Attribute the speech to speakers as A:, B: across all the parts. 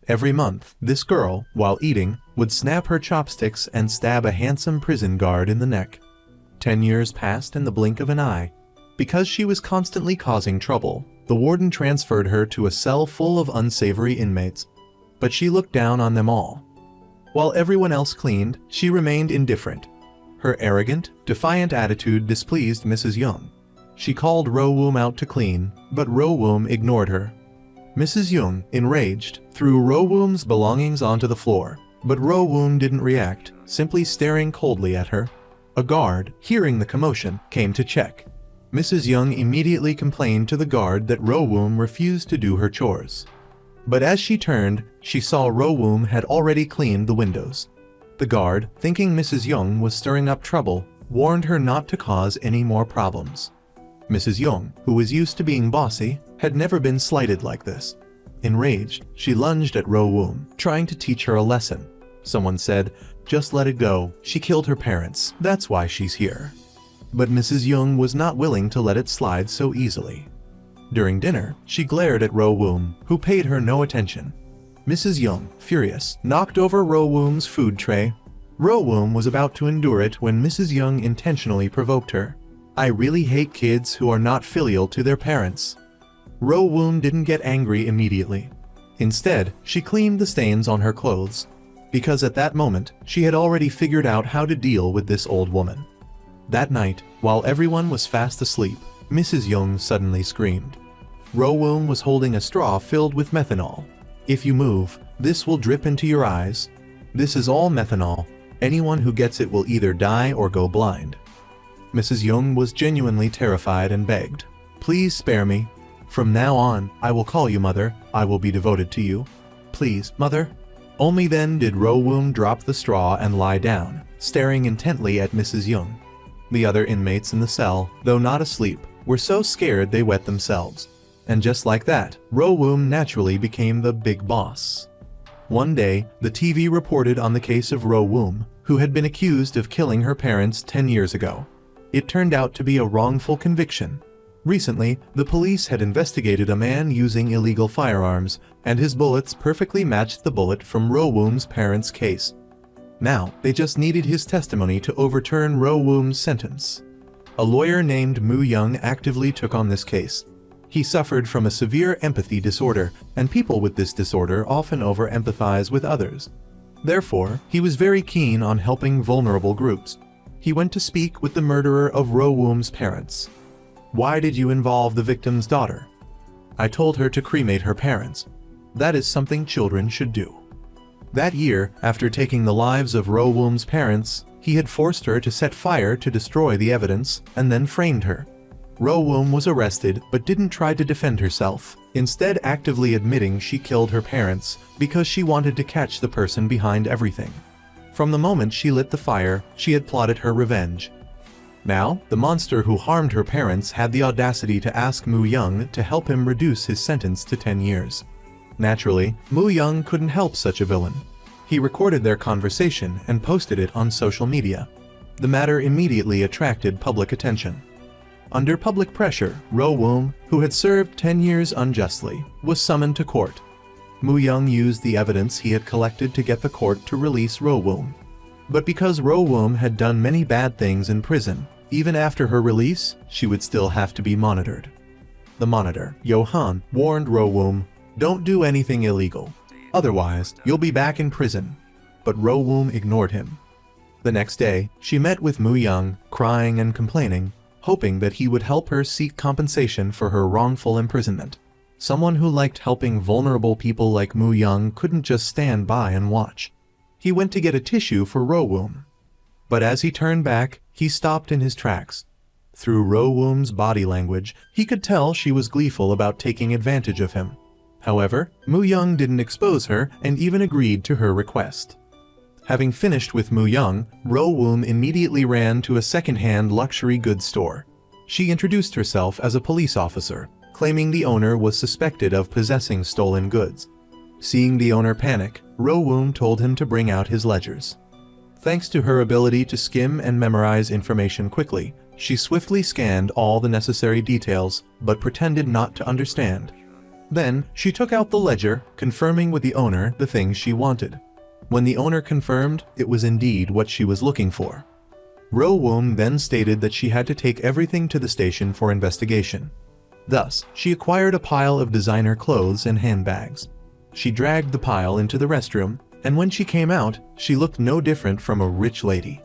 A: Every month, this girl, while eating, would snap her chopsticks and stab a handsome prison guard in the neck. 10 years passed in the blink of an eye. Because she was constantly causing trouble, the warden transferred her to a cell full of unsavory inmates. But she looked down on them all. While everyone else cleaned, she remained indifferent. Her arrogant, defiant attitude displeased Mrs. Young. She called Ro-woom out to clean, but Ro-woom ignored her. Mrs. Young, enraged, threw Ro-woom's belongings onto the floor, but Ro-woom didn't react, simply staring coldly at her. A guard, hearing the commotion, came to check. Mrs. Young immediately complained to the guard that Ro-woom refused to do her chores. But as she turned, she saw Ro-woom had already cleaned the windows. The guard, thinking Mrs. Young was stirring up trouble, warned her not to cause any more problems. Mrs. Young, who was used to being bossy, had never been slighted like this. Enraged, she lunged at Ro-woom, trying to teach her a lesson. Someone said, "Just let it go, she killed her parents, that's why she's here." But Mrs. Young was not willing to let it slide so easily. During dinner, she glared at Ro-woom, who paid her no attention. Mrs. Young, furious, knocked over Ro-woom's food tray. Ro-woom was about to endure it when Mrs. Young intentionally provoked her. "I really hate kids who are not filial to their parents." Ro-woom didn't get angry immediately. Instead, she cleaned the stains on her clothes, because at that moment, she had already figured out how to deal with this old woman. That night, while everyone was fast asleep, Mrs. Young suddenly screamed. Ro-woom was holding a straw filled with methanol. "If you move, this will drip into your eyes. This is all methanol. Anyone who gets it will either die or go blind." Mrs. Young was genuinely terrified and begged, "Please spare me. From now on, I will call you Mother. I will be devoted to you. Please, Mother." Only then did Ro-woom drop the straw and lie down, staring intently at Mrs. Young. The other inmates in the cell, though not asleep, were so scared they wet themselves. And just like that, Ro-woom naturally became the big boss. One day, the TV reported on the case of Ro-woom, who had been accused of killing her parents 10 years ago. It turned out to be a wrongful conviction. Recently, the police had investigated a man using illegal firearms, and his bullets perfectly matched the bullet from Ro-woom's parents' case. Now, they just needed his testimony to overturn Ro-woom's sentence. A lawyer named Moo Young actively took on this case. He suffered from a severe empathy disorder, and people with this disorder often over-empathize with others. Therefore, he was very keen on helping vulnerable groups. He went to speak with the murderer of Ro-woom's parents. "Why did you involve the victim's daughter?" "I told her to cremate her parents. That is something children should do." That year, after taking the lives of Ro-woom's parents, he had forced her to set fire to destroy the evidence, and then framed her. Ro-woom was arrested but didn't try to defend herself, instead actively admitting she killed her parents because she wanted to catch the person behind everything. From the moment she lit the fire, she had plotted her revenge. Now, the monster who harmed her parents had the audacity to ask Moo Young to help him reduce his sentence to 10 years. Naturally, Moo Young couldn't help such a villain. He recorded their conversation and posted it on social media. The matter immediately attracted public attention. Under public pressure, Ro-woom, who had served 10 years unjustly, was summoned to court. Moo Young used the evidence he had collected to get the court to release Ro-woom. But because Ro-woom had done many bad things in prison, even after her release, she would still have to be monitored. The monitor, Johan, warned Ro-woom, "Don't do anything illegal. Otherwise, you'll be back in prison." But Ro-woom ignored him. The next day, she met with Moo Young, crying and complaining, hoping that he would help her seek compensation for her wrongful imprisonment. Someone who liked helping vulnerable people like Moo Young couldn't just stand by and watch. He went to get a tissue for Ro-woom. But as he turned back, he stopped in his tracks. Through Ro-woom's body language, he could tell she was gleeful about taking advantage of him. However, Moo Young didn't expose her and even agreed to her request. Having finished with Moo Young, Ro-woom immediately ran to a second-hand luxury goods store. She introduced herself as a police officer, claiming the owner was suspected of possessing stolen goods. Seeing the owner panic, Ro-woom told him to bring out his ledgers. Thanks to her ability to skim and memorize information quickly, she swiftly scanned all the necessary details, but pretended not to understand. Then, she took out the ledger, confirming with the owner the things she wanted. When the owner confirmed, it was indeed what she was looking for. Ro-woom then stated that she had to take everything to the station for investigation. Thus, she acquired a pile of designer clothes and handbags. She dragged the pile into the restroom, and when she came out, she looked no different from a rich lady.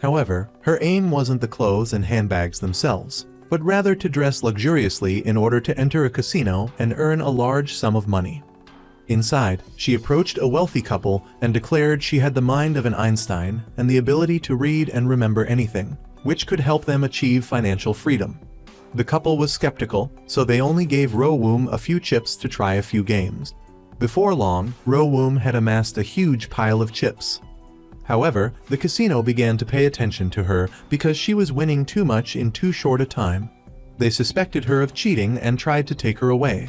A: However, her aim wasn't the clothes and handbags themselves, but rather to dress luxuriously in order to enter a casino and earn a large sum of money. Inside, she approached a wealthy couple and declared she had the mind of an Einstein and the ability to read and remember anything, which could help them achieve financial freedom. The couple was skeptical, so they only gave Ro-woom a few chips to try a few games. Before long, Ro-woom had amassed a huge pile of chips. However, the casino began to pay attention to her because she was winning too much in too short a time. They suspected her of cheating and tried to take her away.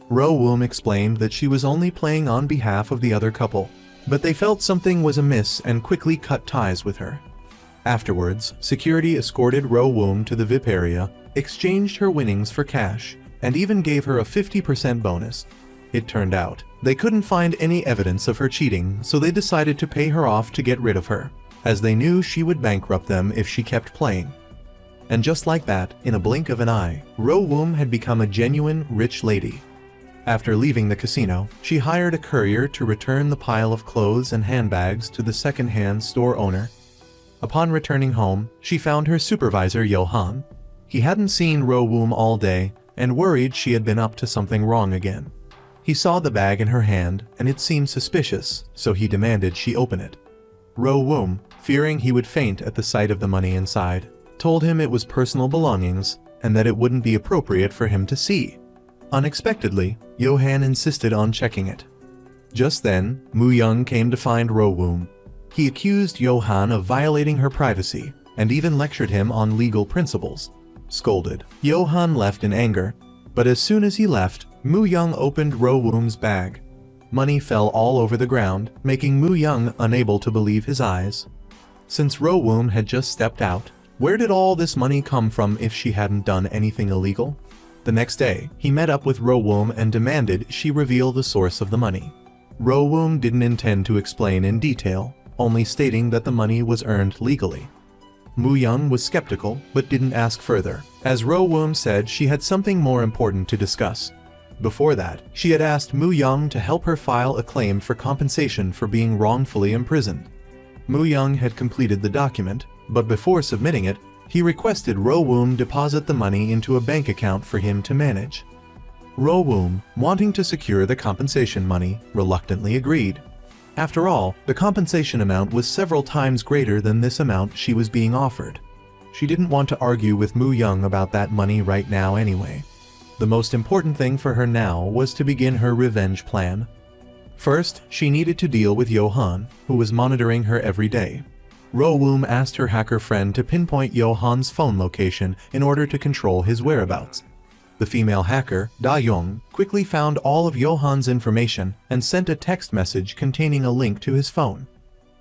A: Ro-woom explained that she was only playing on behalf of the other couple, but they felt something was amiss and quickly cut ties with her. Afterwards, security escorted Ro-woom to the VIP area, exchanged her winnings for cash, and even gave her a 50% bonus. It turned out, they couldn't find any evidence of her cheating, so they decided to pay her off to get rid of her, as they knew she would bankrupt them if she kept playing. And just like that, in a blink of an eye, Ro-woom had become a genuine rich lady. After leaving the casino, she hired a courier to return the pile of clothes and handbags to the second-hand store owner. Upon returning home, she found her supervisor Johan. He hadn't seen Ro-woom all day and worried she had been up to something wrong again. He saw the bag in her hand and it seemed suspicious, so he demanded she open it. Ro-woom, fearing he would faint at the sight of the money inside, told him it was personal belongings and that it wouldn't be appropriate for him to see. Unexpectedly, Johan insisted on checking it. Just then, Mu-young came to find Ro-woom. He accused Johan of violating her privacy and even lectured him on legal principles. Scolded, Johan left in anger, but as soon as he left, Mu-young opened Ro-woom's bag. Money fell all over the ground, making Mu-young unable to believe his eyes. Since Ro-woom had just stepped out, where did all this money come from if she hadn't done anything illegal? The next day, he met up with Ro-woom and demanded she reveal the source of the money. Ro-woom didn't intend to explain in detail, only stating that the money was earned legally. Mu-young was skeptical but didn't ask further, as Ro-woom said she had something more important to discuss. Before that, she had asked Mu-young to help her file a claim for compensation for being wrongfully imprisoned. Mu-young had completed the document, but before submitting it, he requested Ro-woom deposit the money into a bank account for him to manage. Ro-woom, wanting to secure the compensation money, reluctantly agreed. After all, the compensation amount was several times greater than this amount she was being offered. She didn't want to argue with Mu-young about that money right now anyway. The most important thing for her now was to begin her revenge plan. First, she needed to deal with Johan, who was monitoring her every day. Ro-woom asked her hacker friend to pinpoint Johan's phone location in order to control his whereabouts. The female hacker, Da-young, quickly found all of Johan's information and sent a text message containing a link to his phone.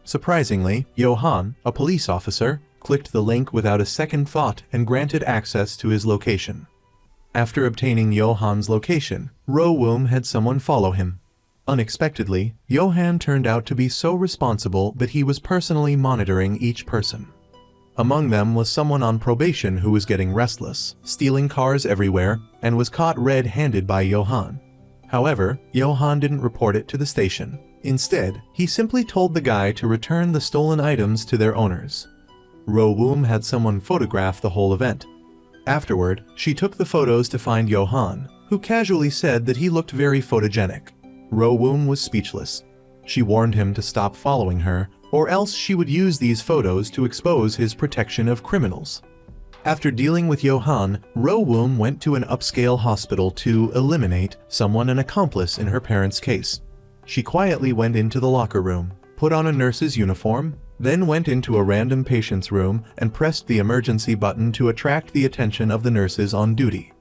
A: Surprisingly, Johan, a police officer, clicked the link without a second thought and granted access to his location. After obtaining Johan's location, Ro-woom had someone follow him. Unexpectedly, Johan turned out to be so responsible that he was personally monitoring each person. Among them was someone on probation who was getting restless, stealing cars everywhere, and was caught red-handed by Johan. However, Johan didn't report it to the station. Instead, he simply told the guy to return the stolen items to their owners. Ro-woom had someone photograph the whole event. Afterward, she took the photos to find Johan, who casually said that he looked very photogenic. Ro-woom was speechless. She warned him to stop following her, or else she would use these photos to expose his protection of criminals. After dealing with Johan, Ro-woom went to an upscale hospital to eliminate someone an accomplice in her parents' case. She quietly went into the locker room, put on a nurse's uniform, then went into a random patient's room and pressed the emergency button to attract the attention of the nurses on duty.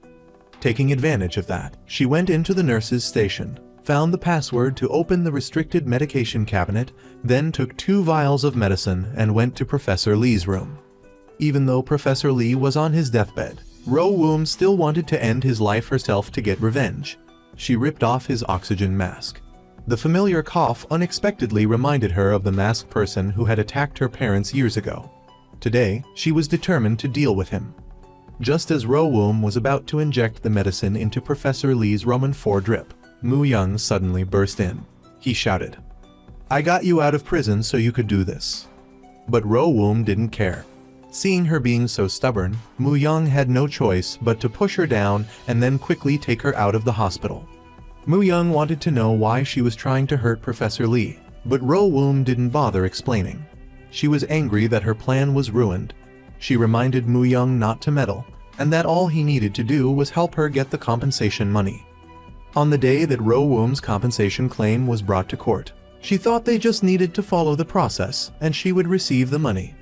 A: Taking advantage of that, she went into the nurse's station, found the password to open the restricted medication cabinet, then took 2 vials of medicine and went to Professor Lee's room. Even though Professor Lee was on his deathbed, Ro-woom still wanted to end his life herself to get revenge. She ripped off his oxygen mask. The familiar cough unexpectedly reminded her of the masked person who had attacked her parents years ago. Today, she was determined to deal with him. Just as Ro-Woom was about to inject the medicine into Professor Lee's Roman 4 drip, Mu Young suddenly burst in. He shouted, "I got you out of prison so you could do this." But Ro-Woom didn't care. Seeing her being so stubborn, Mu Young had no choice but to push her down and then quickly take her out of the hospital. Mu Young wanted to know why she was trying to hurt Professor Lee, but Ro-Woom didn't bother explaining. She was angry that her plan was ruined. She reminded Mu Young not to meddle, and that all he needed to do was help her get the compensation money. On the day that Ro-Woom's compensation claim was brought to court, she thought they just needed to follow the process and she would receive the money.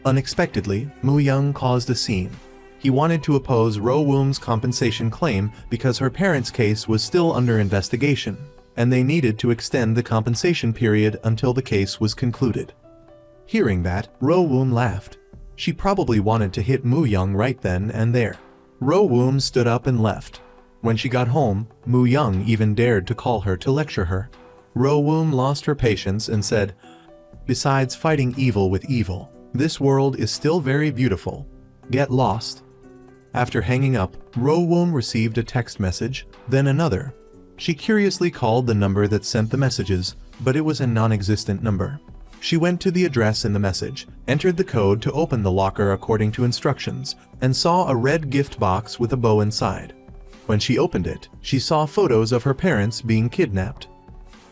A: Unexpectedly, Mu Young caused a scene. He wanted to oppose Ro-Woom's compensation claim because her parents' case was still under investigation, and they needed to extend the compensation period until the case was concluded. Hearing that, Ro-Woom laughed. She probably wanted to hit Mu Young right then and there. Ro-Woom stood up and left. When she got home, Mu Young even dared to call her to lecture her. Ro-Woom lost her patience and said, "Besides fighting evil with evil, this world is still very beautiful. Get lost." After hanging up, Ro-Woom received a text message, then another. She curiously called the number that sent the messages, but it was a non-existent number. She went to the address in the message, entered the code to open the locker according to instructions, and saw a red gift box with a bow inside. When she opened it, she saw photos of her parents being kidnapped.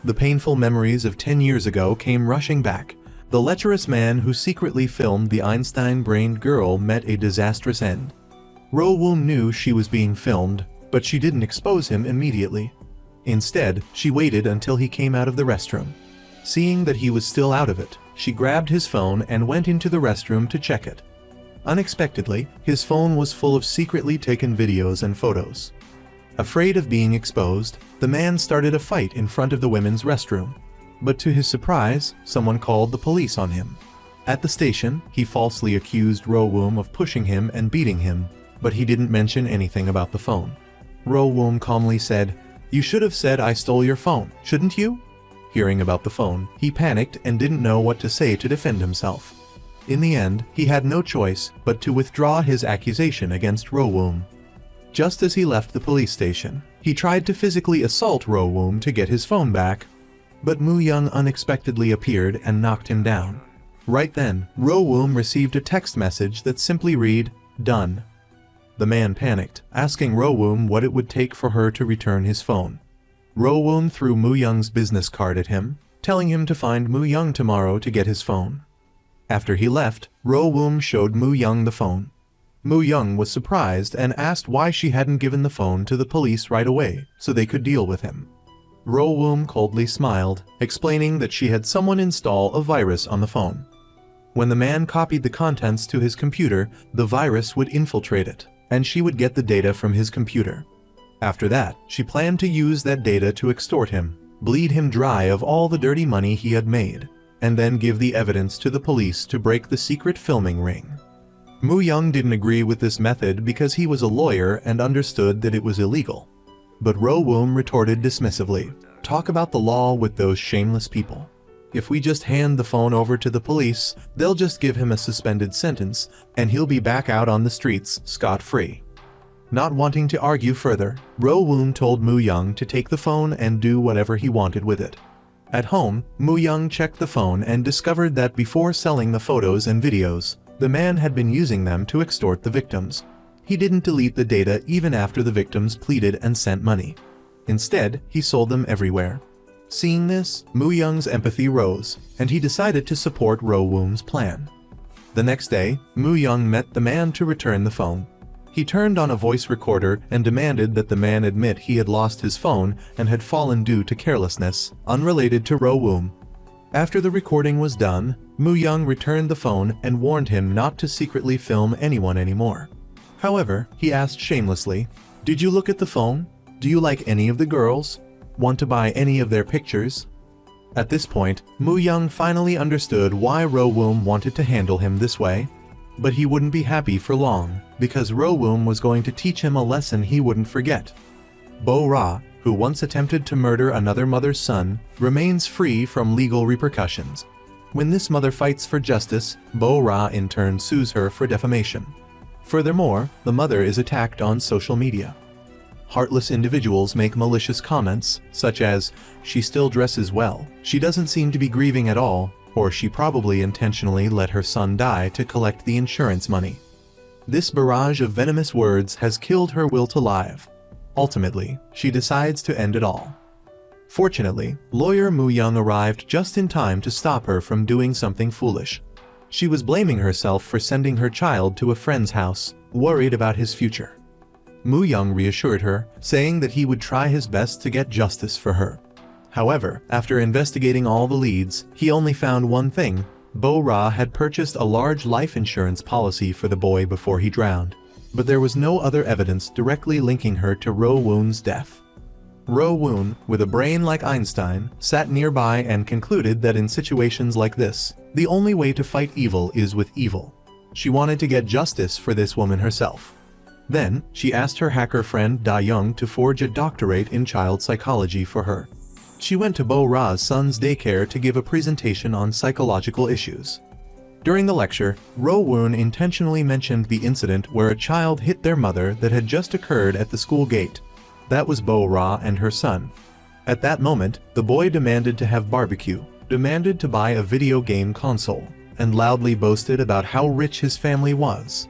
A: The painful memories of 10 years ago came rushing back. The lecherous man who secretly filmed the Einstein-brained girl met a disastrous end. Ro-Woom knew she was being filmed, but she didn't expose him immediately. Instead, she waited until he came out of the restroom. Seeing that he was still out of it, she grabbed his phone and went into the restroom to check it. Unexpectedly, his phone was full of secretly taken videos and photos. Afraid of being exposed, the man started a fight in front of the women's restroom. But to his surprise, someone called the police on him. At the station, he falsely accused Ro-Woom of pushing him and beating him, but he didn't mention anything about the phone. Ro-Woom calmly said, "You should have said I stole your phone, shouldn't you?" Hearing about the phone, he panicked and didn't know what to say to defend himself. In the end, he had no choice but to withdraw his accusation against Ro-Woom. Just as he left the police station, he tried to physically assault Ro-Woom to get his phone back, but Mu Young unexpectedly appeared and knocked him down. Right then, Ro-Woom received a text message that simply read, "Done." The man panicked, asking Ro-Woom what it would take for her to return his phone. Ro-Woom threw Mu Young's business card at him, telling him to find Mu Young tomorrow to get his phone. After he left, Ro-Woom showed Mu Young the phone. Mu Young was surprised and asked why she hadn't given the phone to the police right away so they could deal with him. Ro-Woom coldly smiled, explaining that she had someone install a virus on the phone. When the man copied the contents to his computer, the virus would infiltrate it, and she would get the data from his computer. After that, she planned to use that data to extort him, bleed him dry of all the dirty money he had made, and then give the evidence to the police to break the secret filming ring. Mu Young didn't agree with this method because he was a lawyer and understood that it was illegal. But Ro-Woom retorted dismissively, "Talk about the law with those shameless people. If we just hand the phone over to the police, they'll just give him a suspended sentence, and he'll be back out on the streets scot-free." Not wanting to argue further, Ro-Woom told Mu Young to take the phone and do whatever he wanted with it. At home, Mu Young checked the phone and discovered that before selling the photos and videos, the man had been using them to extort the victims. He didn't delete the data even after the victims pleaded and sent money. Instead, he sold them everywhere. Seeing this, Mu Young's empathy rose, and he decided to support Ro-Woom's plan. The next day, Mu Young met the man to return the phone. He turned on a voice recorder and demanded that the man admit he had lost his phone and had fallen due to carelessness, unrelated to Ro-Woom. After the recording was done, Mu Young returned the phone and warned him not to secretly film anyone anymore. However, he asked shamelessly, "Did you look at the phone? Do you like any of the girls? Want to buy any of their pictures?" At this point, Mu Young finally understood why Ro-Woom wanted to handle him this way. But he wouldn't be happy for long, because Ro-Woom was going to teach him a lesson he wouldn't forget. Bo Ra, who once attempted to murder another mother's son, remains free from legal repercussions. When this mother fights for justice, Bo-ra in turn sues her for defamation. Furthermore, the mother is attacked on social media. Heartless individuals make malicious comments, such as, "She still dresses well, she doesn't seem to be grieving at all," or "She probably intentionally let her son die to collect the insurance money." This barrage of venomous words has killed her will to live. Ultimately, she decides to end it all. Fortunately, lawyer Moo Young arrived just in time to stop her from doing something foolish. She was blaming herself for sending her child to a friend's house, worried about his future. Moo Young reassured her, saying that he would try his best to get justice for her. However, after investigating all the leads, he only found one thing: Bo-ra had purchased a large life insurance policy for the boy before he drowned. But there was no other evidence directly linking her to Ro-woon's death. Ro-woon, with a brain like Einstein, sat nearby and concluded that in situations like this, the only way to fight evil is with evil. She wanted to get justice for this woman herself. Then, she asked her hacker friend Da-young to forge a doctorate in child psychology for her. She went to Bo-ra's son's daycare to give a presentation on psychological issues. During the lecture, Ro-woon intentionally mentioned the incident where a child hit their mother that had just occurred at the school gate. That was Bo-ra and her son. At that moment, the boy demanded to have barbecue, demanded to buy a video game console, and loudly boasted about how rich his family was.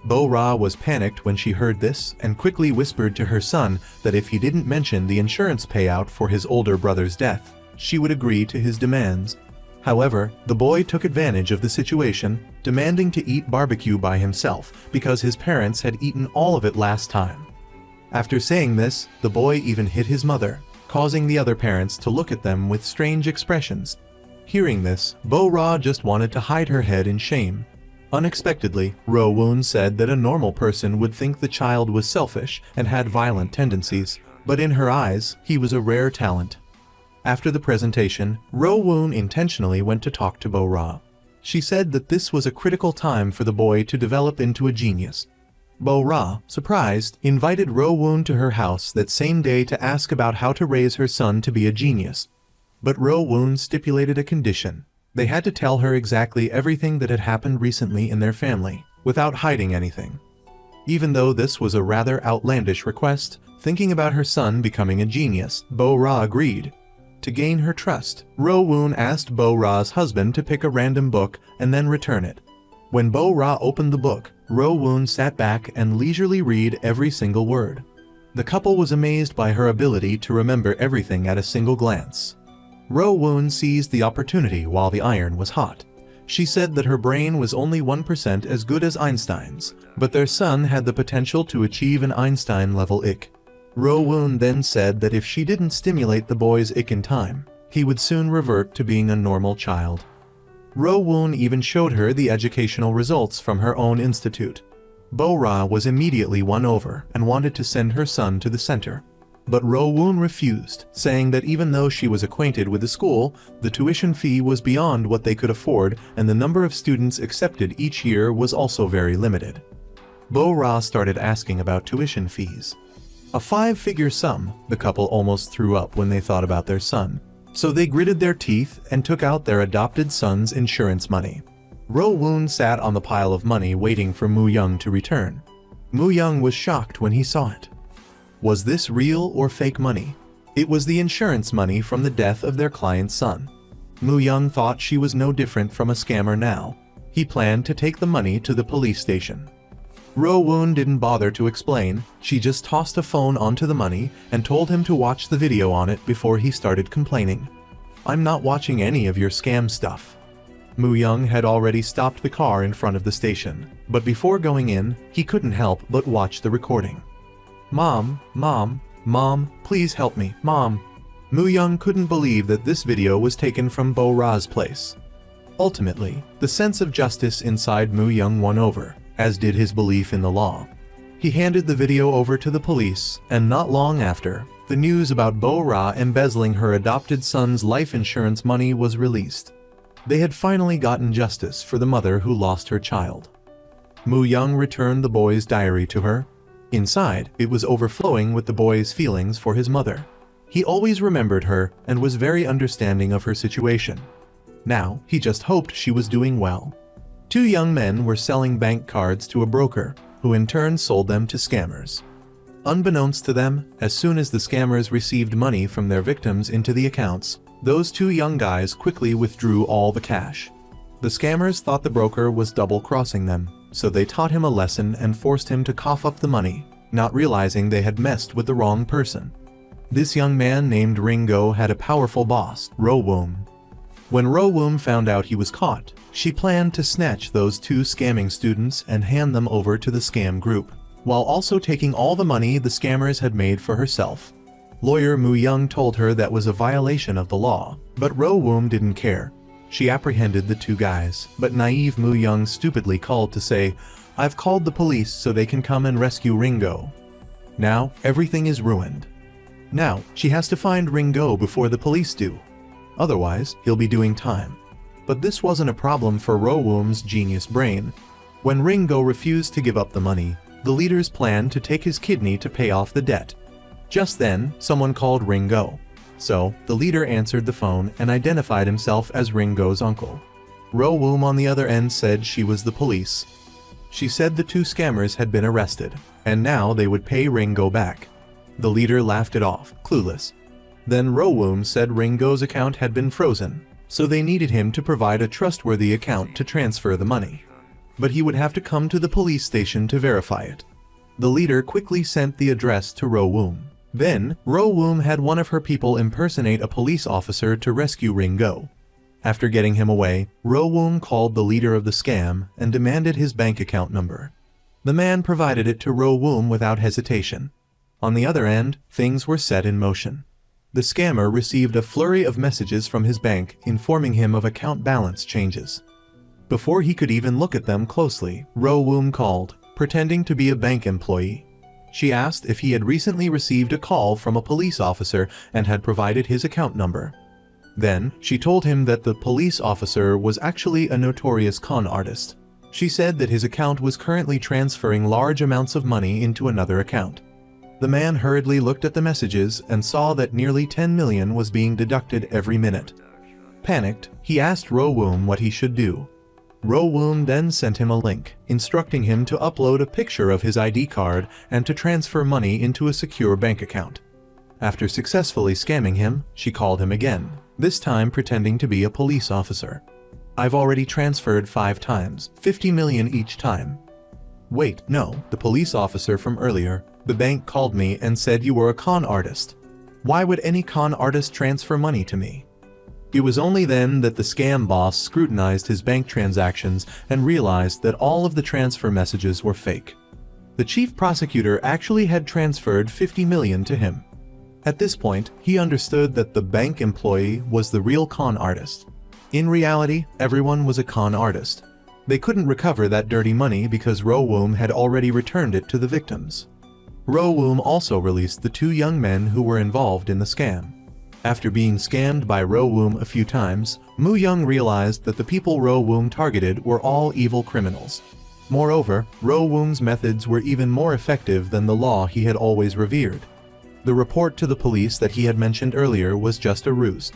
A: Bo-ra was panicked when she heard this and quickly whispered to her son that if he didn't mention the insurance payout for his older brother's death, she would agree to his demands. However, the boy took advantage of the situation, demanding to eat barbecue by himself because his parents had eaten all of it last time. After saying this, the boy even hit his mother, causing the other parents to look at them with strange expressions. Hearing this, Bo-ra just wanted to hide her head in shame. Unexpectedly, Ro-woon said that a normal person would think the child was selfish and had violent tendencies, but in her eyes, he was a rare talent. After the presentation, Ro-woon intentionally went to talk to Bo-ra. She said that this was a critical time for the boy to develop into a genius. Bo-ra, surprised, invited Ro-woon to her house that same day to ask about how to raise her son to be a genius. But Ro-woon stipulated a condition. They had to tell her exactly everything that had happened recently in their family, without hiding anything. Even though this was a rather outlandish request, thinking about her son becoming a genius, Bo-ra agreed. To gain her trust, Ro-woon asked Bo-ra's husband to pick a random book and then return it. When Bo-ra opened the book, Ro-woon sat back and leisurely read every single word. The couple was amazed by her ability to remember everything at a single glance. Ro-woon seized the opportunity while the iron was hot. She said that her brain was only 1% as good as Einstein's, but their son had the potential to achieve an Einstein-level IQ. Ro-woon then said that if she didn't stimulate the boy's IQ in time, he would soon revert to being a normal child. Ro-woon even showed her the educational results from her own institute. Bo-ra was immediately won over and wanted to send her son to the center. But Ro-woon refused, saying that even though she was acquainted with the school, the tuition fee was beyond what they could afford and the number of students accepted each year was also very limited. Bo-ra started asking about tuition fees. A 5-figure sum, the couple almost threw up when they thought about their son. So they gritted their teeth and took out their adopted son's insurance money. Ro-woon sat on the pile of money waiting for Moo Young to return. Moo Young was shocked when he saw it. Was this real or fake money? It was the insurance money from the death of their client's son. Moo Young thought she was no different from a scammer now. He planned to take the money to the police station. Ro-woon didn't bother to explain, she just tossed a phone onto the money and told him to watch the video on it before he started complaining. "I'm not watching any of your scam stuff." Moo Young had already stopped the car in front of the station, but before going in, he couldn't help but watch the recording. Mom, please help me, Mom." Moo Young couldn't believe that this video was taken from Bo-ra's place. Ultimately, the sense of justice inside Moo Young won over, as did his belief in the law. He handed the video over to the police, and not long after, the news about Bo-ra embezzling her adopted son's life insurance money was released. They had finally gotten justice for the mother who lost her child. Moo Young returned the boy's diary to her. Inside, it was overflowing with the boy's feelings for his mother. He always remembered her and was very understanding of her situation. Now, he just hoped she was doing well. Two young men were selling bank cards to a broker, who in turn sold them to scammers. Unbeknownst to them, as soon as the scammers received money from their victims into the accounts, those two young guys quickly withdrew all the cash. The scammers thought the broker was double-crossing them, so they taught him a lesson and forced him to cough up the money, not realizing they had messed with the wrong person. This young man named Ringo had a powerful boss, Rowoom. When Rowoom found out he was caught, she planned to snatch those two scamming students and hand them over to the scam group, while also taking all the money the scammers had made for herself. Lawyer Mu Young told her that was a violation of the law, but Rowoom didn't care. She apprehended the two guys, but naive Mu Young stupidly called to say, "I've called the police so they can come and rescue Ringo." Now, everything is ruined. Now, she has to find Ringo before the police do. Otherwise, he'll be doing time. But this wasn't a problem for Rowoom's genius brain. When Ringo refused to give up the money, the leaders planned to take his kidney to pay off the debt. Just then, someone called Ringo. So, the leader answered the phone and identified himself as Ringo's uncle. Rowoom on the other end said she was the police. She said the two scammers had been arrested, and now they would pay Ringo back. The leader laughed it off, clueless. Then Rowoom said Ringo's account had been frozen, so they needed him to provide a trustworthy account to transfer the money. But he would have to come to the police station to verify it. The leader quickly sent the address to Rowoom. Then, Rowoom had one of her people impersonate a police officer to rescue Ringo. After getting him away, Rowoom called the leader of the scam and demanded his bank account number. The man provided it to Rowoom without hesitation. On the other end, things were set in motion. The scammer received a flurry of messages from his bank informing him of account balance changes. Before he could even look at them closely, Rowoom called, pretending to be a bank employee. She asked if he had recently received a call from a police officer and had provided his account number. Then, she told him that the police officer was actually a notorious con artist. She said that his account was currently transferring large amounts of money into another account. The man hurriedly looked at the messages and saw that nearly 10 million was being deducted every minute. Panicked, he asked Rowoom what he should do. Rowoom then sent him a link, instructing him to upload a picture of his ID card and to transfer money into a secure bank account. After successfully scamming him, she called him again, this time pretending to be a police officer. "I've already transferred 5 times, 50 million each time." "Wait, no, the police officer from earlier. The bank called me and said you were a con artist. Why would any con artist transfer money to me?" It was only then that the scam boss scrutinized his bank transactions and realized that all of the transfer messages were fake. The chief prosecutor actually had transferred 50 million to him. At this point, he understood that the bank employee was the real con artist. In reality, everyone was a con artist. They couldn't recover that dirty money because Rowoom had already returned it to the victims. Rowoom also released the 2 young men who were involved in the scam. After being scammed by Rowoom a few times, Mu Young realized that the people Rowoom targeted were all evil criminals. Moreover, Rowoom's methods were even more effective than the law he had always revered. The report to the police that he had mentioned earlier was just a ruse.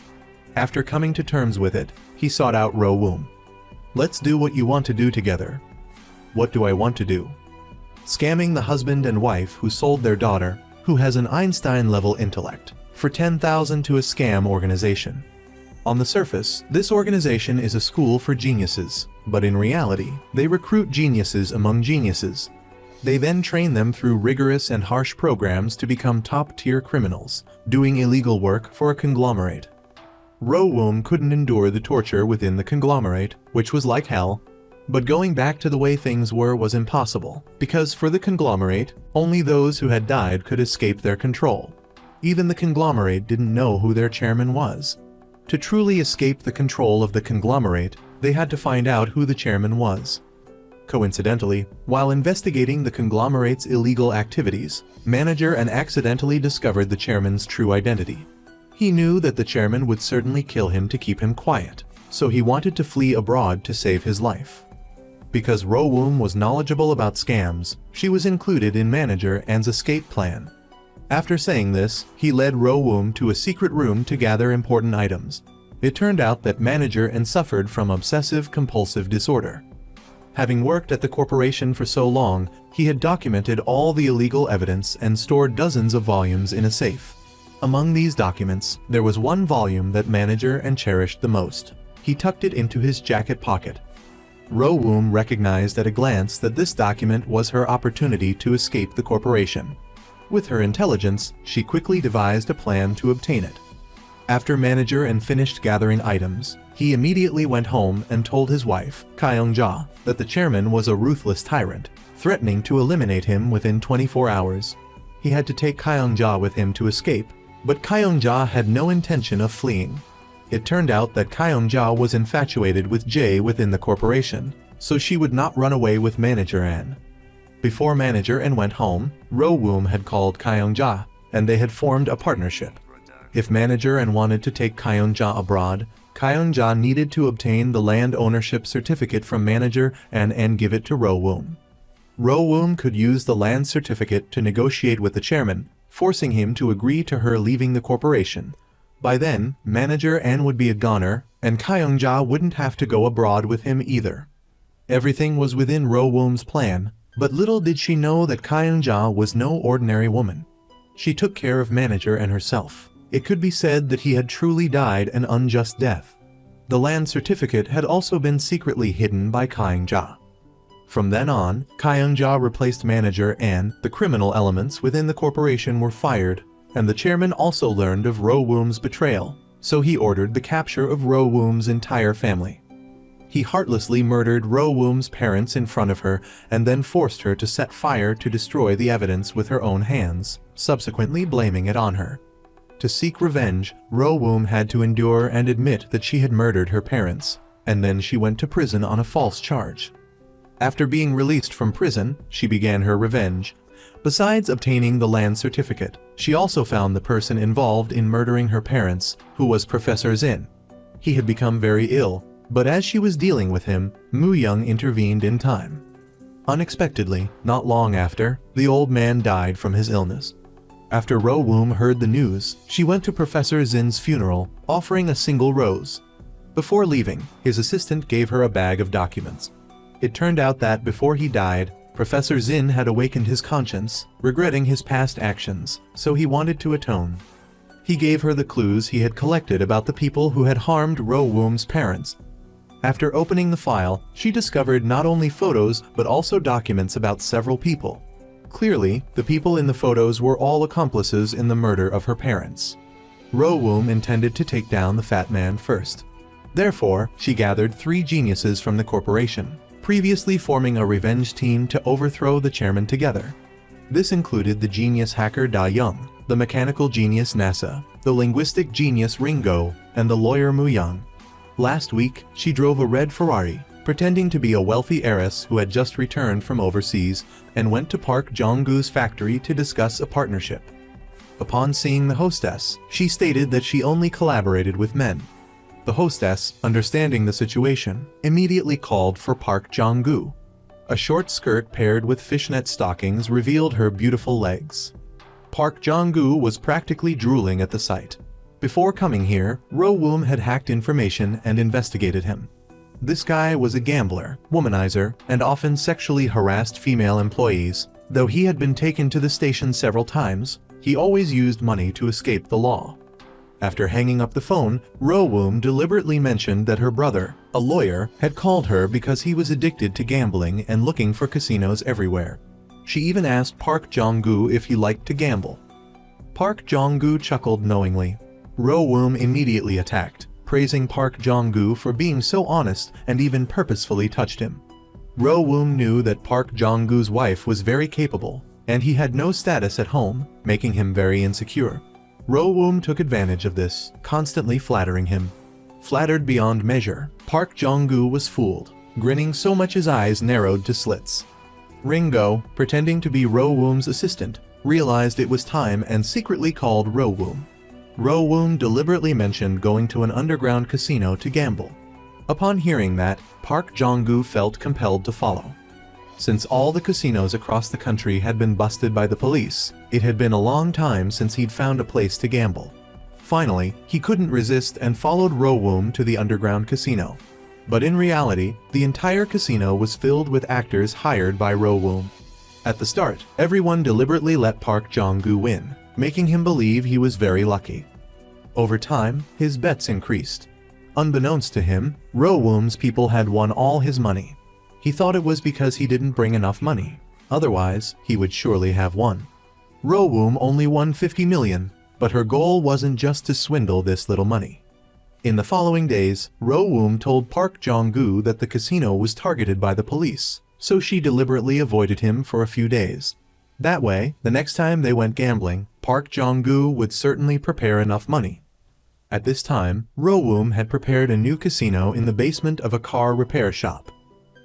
A: After coming to terms with it, he sought out Rowoom. "Let's do what you want to do together." "What do I want to do?" "Scamming the husband and wife who sold their daughter, who has an Einstein-level intellect, for 10,000 to a scam organization. On the surface, this organization is a school for geniuses, but in reality, they recruit geniuses among geniuses. They then train them through rigorous and harsh programs to become top-tier criminals, doing illegal work for a conglomerate." Rowoom couldn't endure the torture within the conglomerate, which was like hell. But going back to the way things were was impossible, because for the conglomerate, only those who had died could escape their control. Even the conglomerate didn't know who their chairman was. To truly escape the control of the conglomerate, they had to find out who the chairman was. Coincidentally, while investigating the conglomerate's illegal activities, Manager accidentally discovered the chairman's true identity. He knew that the chairman would certainly kill him to keep him quiet, so he wanted to flee abroad to save his life. Because Rowoom was knowledgeable about scams, she was included in Manager An's escape plan. After saying this, he led Ro-woom to a secret room to gather important items. It turned out that manager and suffered from obsessive-compulsive disorder. Having worked at the corporation for so long, he had documented all the illegal evidence and stored dozens of volumes in a safe. Among these documents, there was one volume that manager and cherished the most. He tucked it into his jacket pocket. Ro-woom recognized at a glance that this document was her opportunity to escape the corporation. With her intelligence, she quickly devised a plan to obtain it. After manager and finished gathering items, he immediately went home and told his wife, Kyung-ja, that the chairman was a ruthless tyrant, threatening to eliminate him within 24 hours. He had to take Kyung-ja with him to escape, but Kyung-ja had no intention of fleeing. It turned out that Kyung-ja was infatuated with Jae within the corporation, so she would not run away with manager An. Before manager An went home, Ro-woom had called Kyung-ja, and they had formed a partnership. If manager An wanted to take Kyung-ja abroad, Kyung-ja needed to obtain the land ownership certificate from manager An and give it to Ro-woom. Ro-woom could use the land certificate to negotiate with the chairman, forcing him to agree to her leaving the corporation. By then, manager An would be a goner, and Kyung-ja wouldn't have to go abroad with him either. Everything was within Ro-woom's plan, but little did she know that Kyung-ja was no ordinary woman. She took care of manager and herself. It could be said that he had truly died an unjust death. The land certificate had also been secretly hidden by Kyung-ja. From then on, Kyung-ja replaced manager An. The criminal elements within the corporation were fired, and the chairman also learned of Ro-woom's betrayal, so he ordered the capture of Ro-woom's entire family. He heartlessly murdered Ro-woom's parents in front of her and then forced her to set fire to destroy the evidence with her own hands, subsequently blaming it on her. To seek revenge, Ro-woom had to endure and admit that she had murdered her parents, and then she went to prison on a false charge. After being released from prison, she began her revenge. Besides obtaining the land certificate, she also found the person involved in murdering her parents, who was Professor Zin. He had become very ill, but as she was dealing with him, Mu Young intervened in time. Unexpectedly, not long after, the old man died from his illness. After Ro-woom heard the news, she went to Professor Zin's funeral, offering a single rose. Before leaving, his assistant gave her a bag of documents. It turned out that before he died, Professor Zin had awakened his conscience, regretting his past actions, so he wanted to atone. He gave her the clues he had collected about the people who had harmed Ro-woom's parents. After opening the file, she discovered not only photos but also documents about several people. Clearly, the people in the photos were all accomplices in the murder of her parents. Ro-woom intended to take down the fat man first. Therefore, she gathered 3 geniuses from the corporation, previously forming a revenge team to overthrow the chairman together. This included the genius hacker Da Young, the mechanical genius NASA, the linguistic genius Ringo, and the lawyer Mu Young. Last week, she drove a red Ferrari, pretending to be a wealthy heiress who had just returned from overseas, and went to Park Jong-goo's factory to discuss a partnership. Upon seeing the hostess, she stated that she only collaborated with men. The hostess, understanding the situation, immediately called for Park Jong-gu. A short skirt paired with fishnet stockings revealed her beautiful legs. Park Jong-gu was practically drooling at the sight. Before coming here, Ro-woom had hacked information and investigated him. This guy was a gambler, womanizer, and often sexually harassed female employees. Though he had been taken to the station several times, he always used money to escape the law. After hanging up the phone, Ro-woom deliberately mentioned that her brother, a lawyer, had called her because he was addicted to gambling and looking for casinos everywhere. She even asked Park Jong-gu if he liked to gamble. Park Jong-gu chuckled knowingly. Ro-woom immediately attacked, praising Park Jong-gu for being so honest and even purposefully touched him. Ro-woom knew that Park Jong-gu's wife was very capable, and he had no status at home, making him very insecure. Ro-woom took advantage of this, constantly flattering him. Flattered beyond measure, Park Jong-gu was fooled, grinning so much his eyes narrowed to slits. Ringo, pretending to be Ro-woom's assistant, realized it was time and secretly called Ro-woom. Ro-woom deliberately mentioned going to an underground casino to gamble. Upon hearing that, Park Jong-gu felt compelled to follow. Since all the casinos across the country had been busted by the police, it had been a long time since he'd found a place to gamble. Finally, he couldn't resist and followed Rowoom to the underground casino. But in reality, the entire casino was filled with actors hired by Rowoom. At the start, everyone deliberately let Park Jong-gu win, making him believe he was very lucky. Over time, his bets increased. Unbeknownst to him, Rowoom's people had won all his money. He thought it was because he didn't bring enough money. Otherwise, he would surely have won. Rowoom only won 50 million, but her goal wasn't just to swindle this little money. In the following days, Rowoom told Park Jong-gu that the casino was targeted by the police, so she deliberately avoided him for a few days. That way, the next time they went gambling, Park Jong-gu would certainly prepare enough money. At this time, Rowoom had prepared a new casino in the basement of a car repair shop.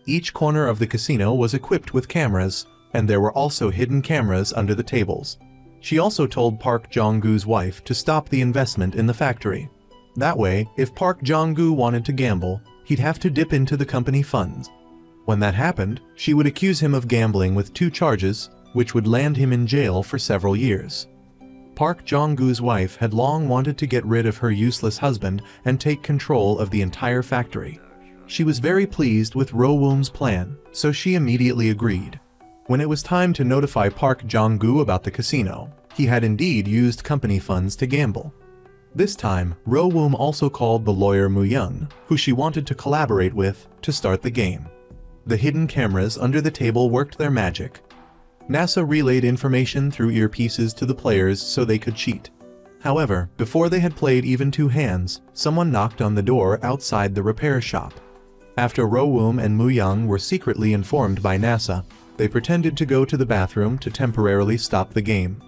A: Each corner of the casino was equipped with cameras, and there were also hidden cameras under the tables. She also told Park Jong-gu's wife to stop the investment in the factory. That way, if Park Jong-gu wanted to gamble, he'd have to dip into the company funds. When that happened, she would accuse him of gambling with 2 charges, which would land him in jail for several years. Park Jong-gu's wife had long wanted to get rid of her useless husband and take control of the entire factory. She was very pleased with Rowoom's plan, so she immediately agreed. When it was time to notify Park Jong-gu about the casino, he had indeed used company funds to gamble. This time, Rowoom also called the lawyer Mu-young, who she wanted to collaborate with, to start the game. The hidden cameras under the table worked their magic. NASA relayed information through earpieces to the players so they could cheat. However, before they had played even 2 hands, someone knocked on the door outside the repair shop. After Rowoom and Mu-young were secretly informed by NASA, they pretended to go to the bathroom to temporarily stop the game.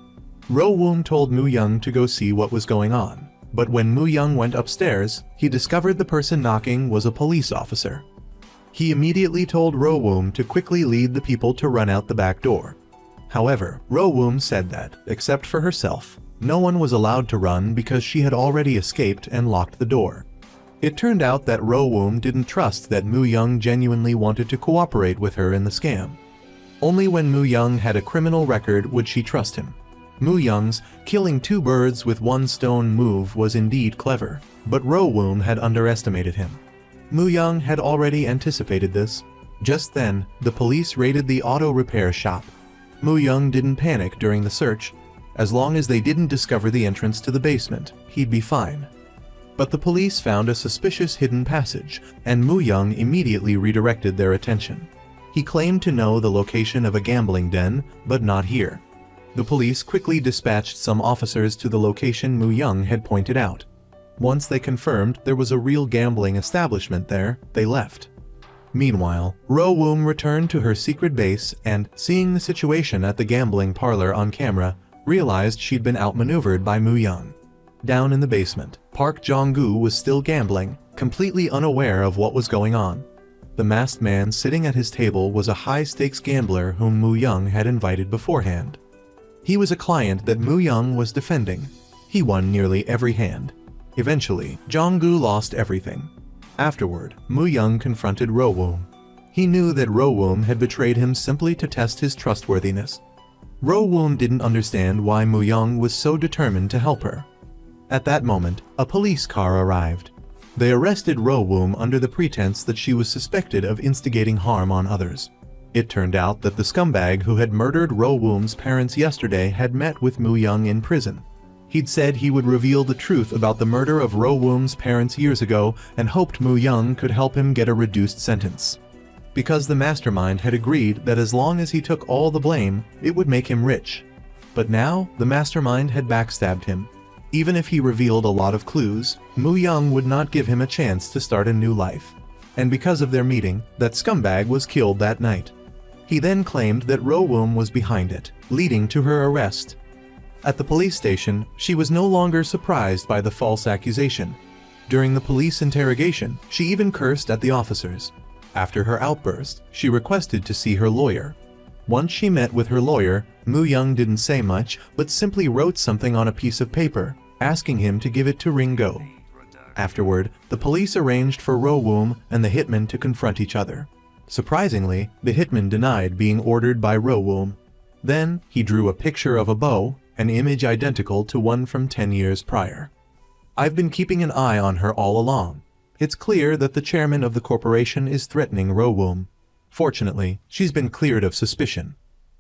A: Rowoom told Mu-young to go see what was going on, but when Mu-young went upstairs, he discovered the person knocking was a police officer. He immediately told Rowoom to quickly lead the people to run out the back door. However, Rowoom said that, except for herself, no one was allowed to run because she had already escaped and locked the door. It turned out that Rowoom didn't trust that Mu-young genuinely wanted to cooperate with her in the scam. Only when Mu-young had a criminal record would she trust him. Mu-young's killing 2 birds with 1 stone move was indeed clever, but Rowoom had underestimated him. Mu-young had already anticipated this. Just then, the police raided the auto repair shop. Mu-young didn't panic during the search. As long as they didn't discover the entrance to the basement, he'd be fine. But the police found a suspicious hidden passage, and Mu-young immediately redirected their attention. He claimed to know the location of a gambling den, but not here. The police quickly dispatched some officers to the location Mu-young had pointed out. Once they confirmed there was a real gambling establishment there, they left. Meanwhile, Rowoom returned to her secret base and, seeing the situation at the gambling parlor on camera, realized she'd been outmaneuvered by Mu-young. Down in the basement, Park Jong-gu was still gambling, completely unaware of what was going on. The masked man sitting at his table was a high-stakes gambler whom Mu-young had invited beforehand. He was a client that Mu-young was defending. He won nearly every hand. Eventually, Jong-gu lost everything. Afterward, Mu-young confronted Rowoom. He knew that Rowoom had betrayed him simply to test his trustworthiness. Rowoom didn't understand why Mu-young was so determined to help her. At that moment, a police car arrived. They arrested Rowoom under the pretense that she was suspected of instigating harm on others. It turned out that the scumbag who had murdered Rowoom's parents yesterday had met with Mu-young in prison. He'd said he would reveal the truth about the murder of Rowoom's parents years ago and hoped Mu-young could help him get a reduced sentence. Because the mastermind had agreed that as long as he took all the blame, it would make him rich. But now, the mastermind had backstabbed him. Even if he revealed a lot of clues, Mu-young would not give him a chance to start a new life. And because of their meeting, that scumbag was killed that night. He then claimed that Rowoom was behind it, leading to her arrest. At the police station, she was no longer surprised by the false accusation. During the police interrogation, she even cursed at the officers. After her outburst, she requested to see her lawyer. Once she met with her lawyer, Mu-young didn't say much, but simply wrote something on a piece of paper, asking him to give it to Ringo. Afterward, the police arranged for Rowoom and the hitman to confront each other. Surprisingly, the hitman denied being ordered by Rowoom. Then, he drew a picture of a bow, an image identical to one from 10 years prior. "I've been keeping an eye on her all along. It's clear that the chairman of the corporation is threatening Rowoom. Fortunately, she's been cleared of suspicion.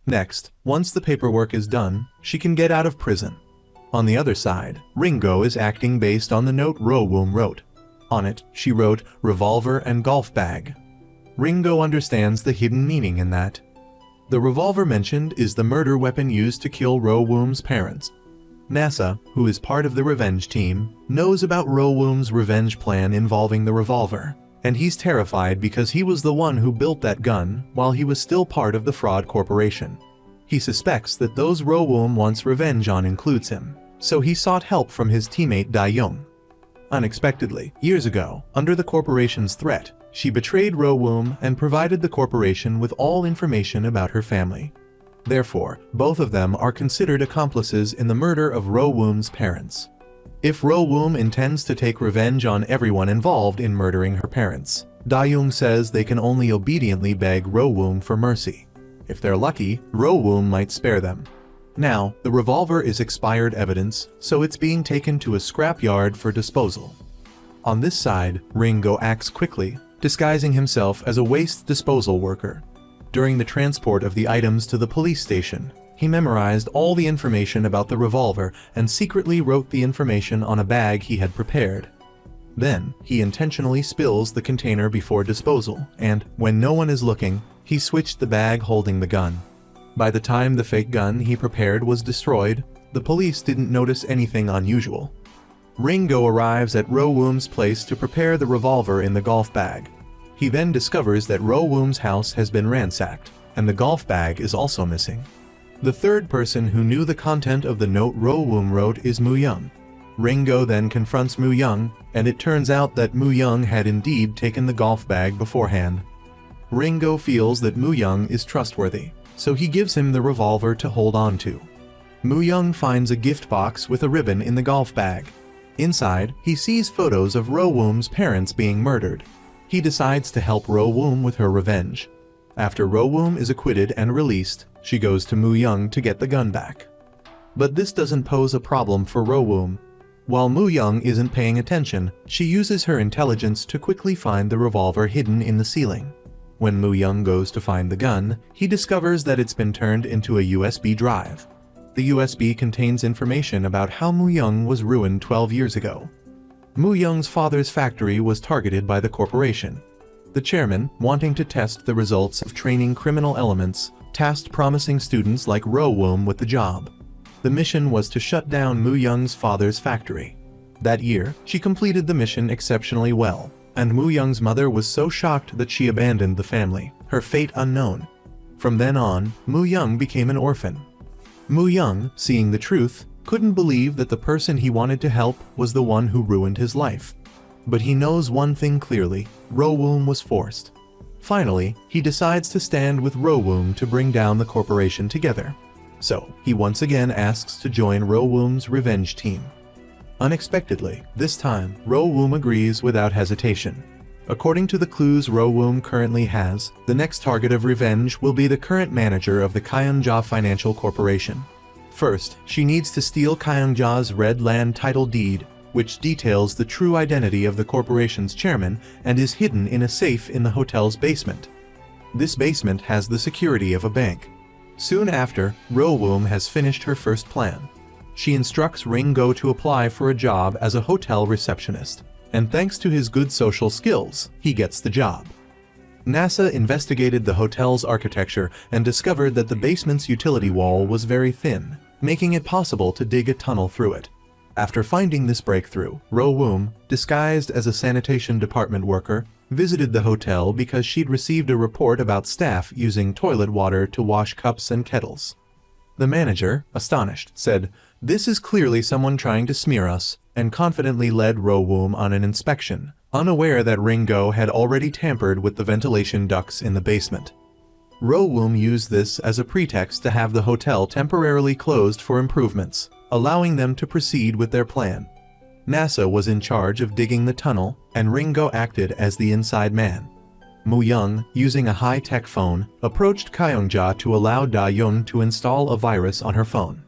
A: Next, once the paperwork is done, she can get out of prison." On the other side, Ringo is acting based on the note Rowoom wrote. On it, she wrote revolver and golf bag. Ringo understands the hidden meaning in that. The revolver mentioned is the murder weapon used to kill Rowoom's parents. NASA, who is part of the Revenge team, knows about Rowoom's revenge plan involving the revolver, and he's terrified because he was the one who built that gun while he was still part of the fraud corporation. He suspects that those Rowoom wants revenge on includes him, so he sought help from his teammate Da-young. Unexpectedly, years ago, under the corporation's threat, she betrayed Rowoom and provided the corporation with all information about her family. Therefore, both of them are considered accomplices in the murder of Rowoom's parents. If Rowoom intends to take revenge on everyone involved in murdering her parents, Da-young says they can only obediently beg Rowoom for mercy. If they're lucky, Rowoom might spare them. Now, the revolver is expired evidence, so it's being taken to a scrapyard for disposal. On this side, Ringo acts quickly, disguising himself as a waste disposal worker. During the transport of the items to the police station, he memorized all the information about the revolver and secretly wrote the information on a bag he had prepared. Then, he intentionally spills the container before disposal, and, when no one is looking, he switched the bag holding the gun. By the time the fake gun he prepared was destroyed, the police didn't notice anything unusual. Ringo arrives at Rowoom's place to prepare the revolver in the golf bag. He then discovers that Rowoom's house has been ransacked, and the golf bag is also missing. The third person who knew the content of the note Rowoom wrote is Mu-young. Ringo then confronts Mu-young, and it turns out that Mu-young had indeed taken the golf bag beforehand. Ringo feels that Mu-young is trustworthy, so he gives him the revolver to hold on to. Mu-young finds a gift box with a ribbon in the golf bag. Inside, he sees photos of Rowoom's parents being murdered. He decides to help Rowoom with her revenge. After Rowoom is acquitted and released, she goes to Mu-young to get the gun back. But this doesn't pose a problem for Rowoom. While Mu-young isn't paying attention, she uses her intelligence to quickly find the revolver hidden in the ceiling. When Mu-young goes to find the gun, he discovers that it's been turned into a USB drive. The USB contains information about how Mu-young was ruined 12 years ago. Mu-young's father's factory was targeted by the corporation. The chairman, wanting to test the results of training criminal elements, tasked promising students like Rowoom with the job. The mission was to shut down Mu-young's father's factory. That year, she completed the mission exceptionally well, and Mu-young's mother was so shocked that she abandoned the family, her fate unknown. From then on, Mu-young became an orphan. Mu-young, seeing the truth, couldn't believe that the person he wanted to help was the one who ruined his life. But he knows one thing clearly: Rowoom was forced. Finally, he decides to stand with Rowoom to bring down the corporation together. So, he once again asks to join Rowoom's revenge team. Unexpectedly, this time, Rowoom agrees without hesitation. According to the clues Rowoom currently has, the next target of revenge will be the current manager of the Kyungja Financial Corporation. First, she needs to steal Kyungja's Red Land title deed, which details the true identity of the corporation's chairman and is hidden in a safe in the hotel's basement. This basement has the security of a bank. Soon after, Rowoom has finished her first plan. She instructs Ringo to apply for a job as a hotel receptionist, and thanks to his good social skills, he gets the job. NASA investigated the hotel's architecture and discovered that the basement's utility wall was very thin, making it possible to dig a tunnel through it. After finding this breakthrough, Rowoom, disguised as a sanitation department worker, visited the hotel because she'd received a report about staff using toilet water to wash cups and kettles. The manager, astonished, said, "This is clearly someone trying to smear us," and confidently led Rowoom on an inspection, unaware that Ringo had already tampered with the ventilation ducts in the basement. Rowoom used this as a pretext to have the hotel temporarily closed for improvements, allowing them to proceed with their plan. NASA was in charge of digging the tunnel, and Ringo acted as the inside man. Mu Young, using a high-tech phone, approached Kyung-ja to allow Da-young to install a virus on her phone.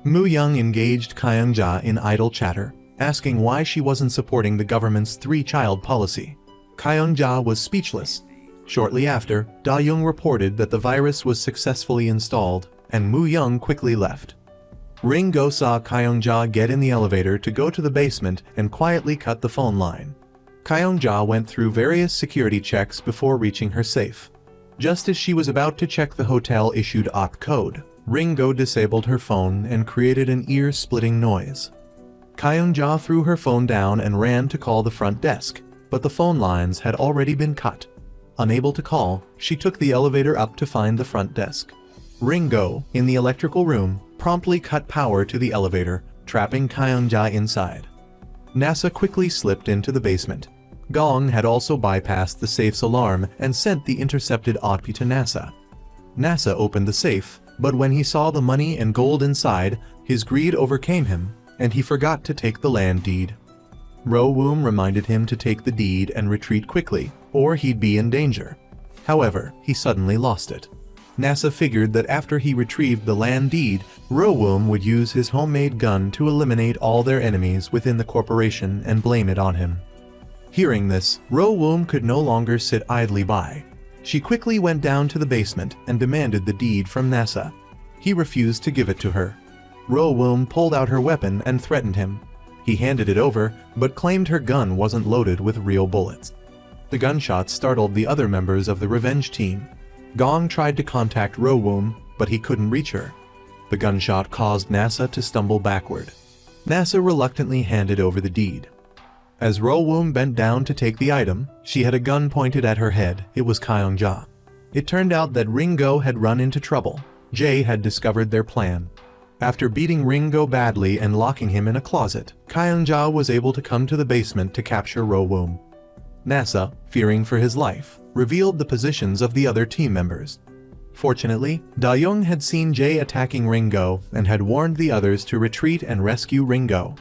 A: Mu Young engaged Kyung-ja in idle chatter, asking why she wasn't supporting the government's three-child policy. Kyung-ja was speechless. Shortly after, Da-young reported that the virus was successfully installed, and Mu Young quickly left. Ring-go saw Kyung-ja get in the elevator to go to the basement and quietly cut the phone line. Kyung-ja went through various security checks before reaching her safe. Just as she was about to check the hotel-issued auth code, Ring-go disabled her phone and created an ear-splitting noise. Kyung-ja threw her phone down and ran to call the front desk, but the phone lines had already been cut. Unable to call, she took the elevator up to find the front desk. Ring-go, in the electrical room, promptly cut power to the elevator, trapping Kyung-ja inside. NASA quickly slipped into the basement. Gong had also bypassed the safe's alarm and sent the intercepted OTP to NASA. NASA opened the safe, but when he saw the money and gold inside, his greed overcame him, and he forgot to take the land deed. Ro-woom reminded him to take the deed and retreat quickly, or he'd be in danger. However, he suddenly lost it. NASA figured that after he retrieved the land deed, Ro-woom would use his homemade gun to eliminate all their enemies within the corporation and blame it on him. Hearing this, Ro-woom could no longer sit idly by. She quickly went down to the basement and demanded the deed from NASA. He refused to give it to her. Ro-woom pulled out her weapon and threatened him. He handed it over, but claimed her gun wasn't loaded with real bullets. The gunshots startled the other members of the Revenge team. Gong tried to contact Ro-woom, but he couldn't reach her. The gunshot caused NASA to stumble backward. NASA reluctantly handed over the deed. As Ro-woom bent down to take the item, she had a gun pointed at her head. It was Kyung-ja. It turned out that Ring-go had run into trouble. Jae had discovered their plan. After beating Ring-go badly and locking him in a closet, Kyung-ja was able to come to the basement to capture Ro-woom. NASA, fearing for his life, revealed the positions of the other team members. Fortunately, Da-young had seen Jae attacking Ring-go and had warned the others to retreat and rescue Ring-go.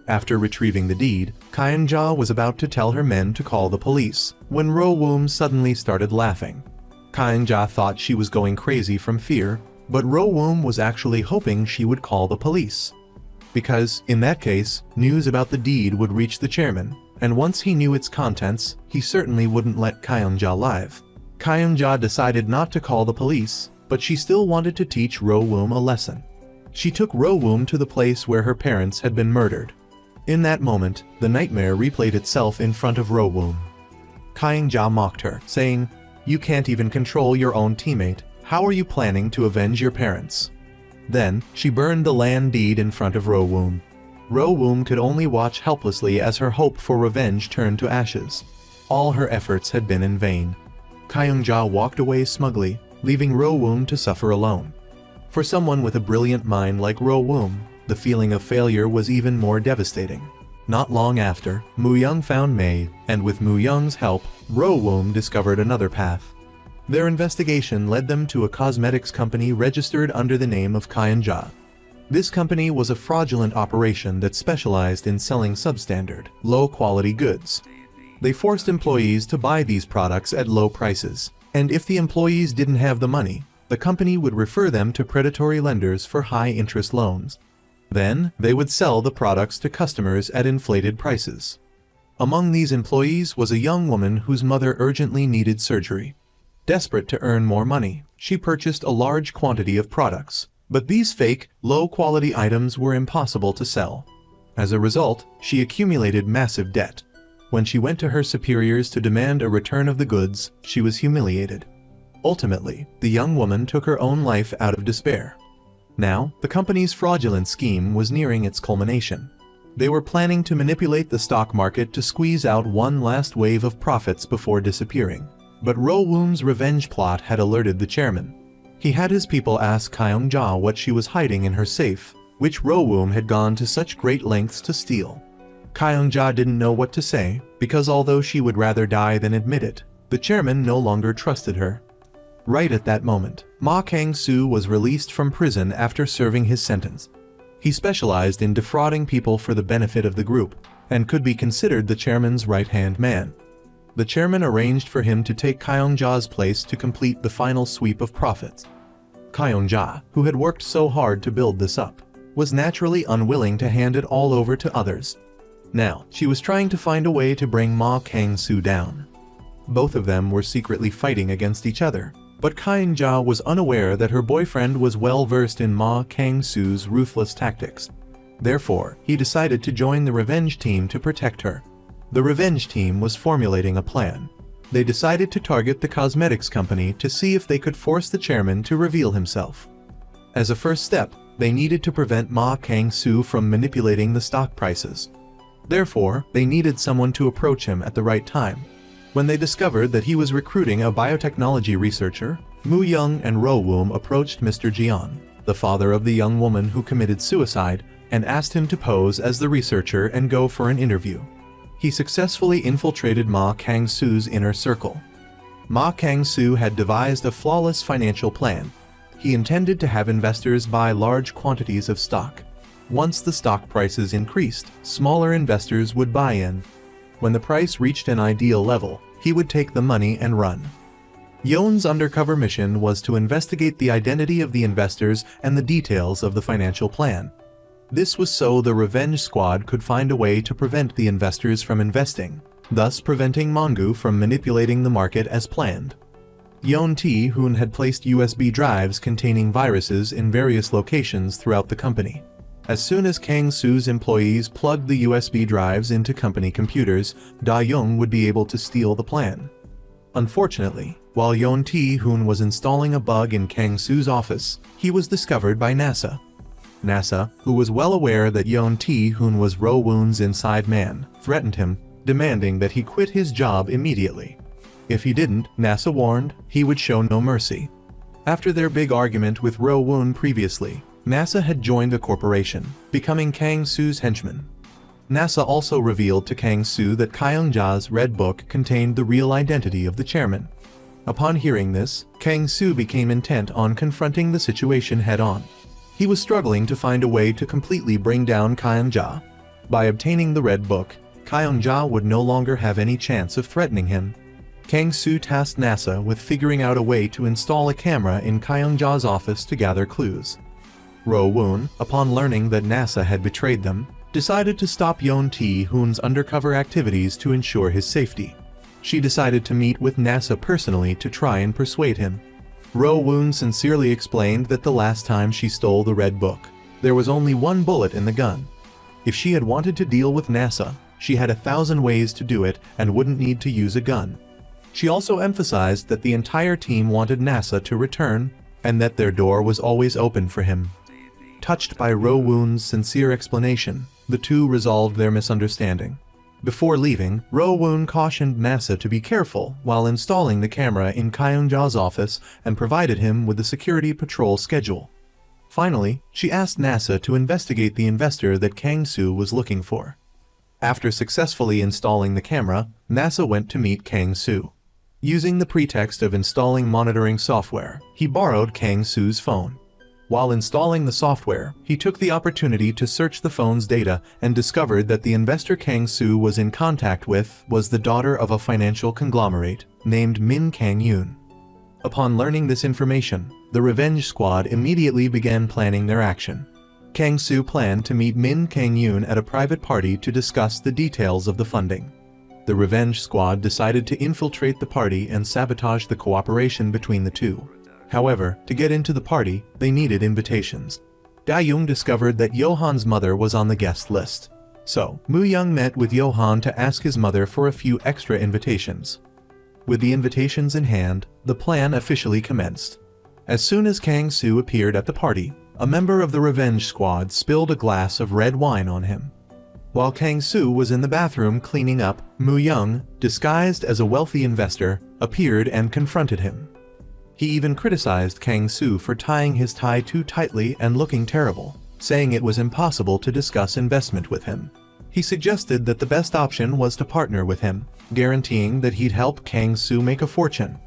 A: After retrieving the deed, Kyung-ja was about to tell her men to call the police, when Ro-woom suddenly started laughing. Kyung-ja thought she was going crazy from fear, but Ro-woom was actually hoping she would call the police. Because, in that case, news about the deed would reach the chairman, and once he knew its contents, he certainly wouldn't let Kyung-ja live. Kyung-ja decided not to call the police, but she still wanted to teach Ro-woom a lesson. She took Ro-woom to the place where her parents had been murdered. In that moment, the nightmare replayed itself in front of Ro-woom. Kyung-ja mocked her, saying, "You can't even control your own teammate. How are you planning to avenge your parents?" Then, she burned the land deed in front of Ro-woom. Ro-woom could only watch helplessly as her hope for revenge turned to ashes. All her efforts had been in vain. Kyung-ja walked away smugly, leaving Ro-woom to suffer alone. For someone with a brilliant mind like Ro-woom, the feeling of failure was even more devastating. Not long after, Mu Young found Mei, and with Mu Young's help, Ro-woom discovered another path. Their investigation led them to a cosmetics company registered under the name of Kyung-ja. This company was a fraudulent operation that specialized in selling substandard, low-quality goods. They forced employees to buy these products at low prices, and if the employees didn't have the money, the company would refer them to predatory lenders for high-interest loans. Then, they would sell the products to customers at inflated prices. Among these employees was a young woman whose mother urgently needed surgery. Desperate to earn more money, she purchased a large quantity of products, but these fake, low-quality items were impossible to sell. As a result, she accumulated massive debt. When she went to her superiors to demand a return of the goods, she was humiliated. Ultimately, the young woman took her own life out of despair. Now, the company's fraudulent scheme was nearing its culmination. They were planning to manipulate the stock market to squeeze out one last wave of profits before disappearing. But Ro-woom's revenge plot had alerted the chairman. He had his people ask Kyung-ja what she was hiding in her safe, which Ro-woom had gone to such great lengths to steal. Kyung-ja didn't know what to say, because although she would rather die than admit it, the chairman no longer trusted her. Right at that moment, Kang Su was released from prison after serving his sentence. He specialized in defrauding people for the benefit of the group, and could be considered the chairman's right-hand man. The chairman arranged for him to take Kyung-ja's place to complete the final sweep of profits. Kyung-ja, who had worked so hard to build this up, was naturally unwilling to hand it all over to others. Now, she was trying to find a way to bring Kang Su down. Both of them were secretly fighting against each other, but Kyung-ja was unaware that her boyfriend was well versed in Kang Su's ruthless tactics. Therefore, he decided to join the Revenge team to protect her. The Revenge team was formulating a plan. They decided to target the cosmetics company to see if they could force the chairman to reveal himself. As a first step, they needed to prevent Kang Su from manipulating the stock prices. Therefore, they needed someone to approach him at the right time. When they discovered that he was recruiting a biotechnology researcher, Moo Young and Ro Woom approached Mr. Jian, the father of the young woman who committed suicide, and asked him to pose as the researcher and go for an interview. He successfully infiltrated Kang Su's inner circle. Kang Su had devised a flawless financial plan. He intended to have investors buy large quantities of stock. Once the stock prices increased, smaller investors would buy in. When the price reached an ideal level, he would take the money and run. Yeon's undercover mission was to investigate the identity of the investors and the details of the financial plan. This was so the Revenge Squad could find a way to prevent the investors from investing, thus preventing Mongu from manipulating the market as planned. Yeon Tae-hoon had placed USB drives containing viruses in various locations throughout the company. As soon as Kang Su's employees plugged the USB drives into company computers, Da-young would be able to steal the plan. Unfortunately, while Yeon Tae-hoon was installing a bug in Kang Su's office, he was discovered by NASA. NASA, who was well aware that Yeon Tae-hoon was Ro Woon's inside man, threatened him, demanding that he quit his job immediately. If he didn't, NASA warned, he would show no mercy. After their big argument with Ro Woon previously, NASA had joined the corporation, becoming Kang Su's henchman. NASA also revealed to Kang Su that Kyung-ja's Red Book contained the real identity of the chairman. Upon hearing this, Kang Su became intent on confronting the situation head-on. He was struggling to find a way to completely bring down Kyung-ja. By obtaining the Red Book, Kyung-ja would no longer have any chance of threatening him. Kang Su tasked NASA with figuring out a way to install a camera in Kyung-ja's office to gather clues. Ro Woon, upon learning that NASA had betrayed them, decided to stop Yeon Tae-hoon's undercover activities to ensure his safety. She decided to meet with NASA personally to try and persuade him. Ro Woon sincerely explained that the last time she stole the Red Book, there was only one bullet in the gun. If she had wanted to deal with NASA, she had 1,000 ways to do it and wouldn't need to use a gun. She also emphasized that the entire team wanted NASA to return, and that their door was always open for him. Touched by Ro Woon's sincere explanation, the two resolved their misunderstanding. Before leaving, Ro Woon cautioned NASA to be careful while installing the camera in Kyung-ja's office and provided him with the security patrol schedule. Finally, she asked NASA to investigate the investor that Kang Su was looking for. After successfully installing the camera, NASA went to meet Kang Su. Using the pretext of installing monitoring software, he borrowed Kang Su's phone. While installing the software, he took the opportunity to search the phone's data and discovered that the investor Kang Su was in contact with was the daughter of a financial conglomerate named Min Kang-yoon. Upon learning this information, the Revenge Squad immediately began planning their action. Kang Su planned to meet Min Kang-yoon at a private party to discuss the details of the funding. The Revenge Squad decided to infiltrate the party and sabotage the cooperation between the two. However, to get into the party, they needed invitations. Da-young discovered that Johan's mother was on the guest list. So, Moo-young met with Johan to ask his mother for a few extra invitations. With the invitations in hand, the plan officially commenced. As soon as Kang Su appeared at the party, a member of the Revenge Squad spilled a glass of red wine on him. While Kang Su was in the bathroom cleaning up, Moo-young, disguised as a wealthy investor, appeared and confronted him. He even criticized Kang Su for tying his tie too tightly and looking terrible, saying it was impossible to discuss investment with him. He suggested that the best option was to partner with him, guaranteeing that he'd help Kang Su make a fortune.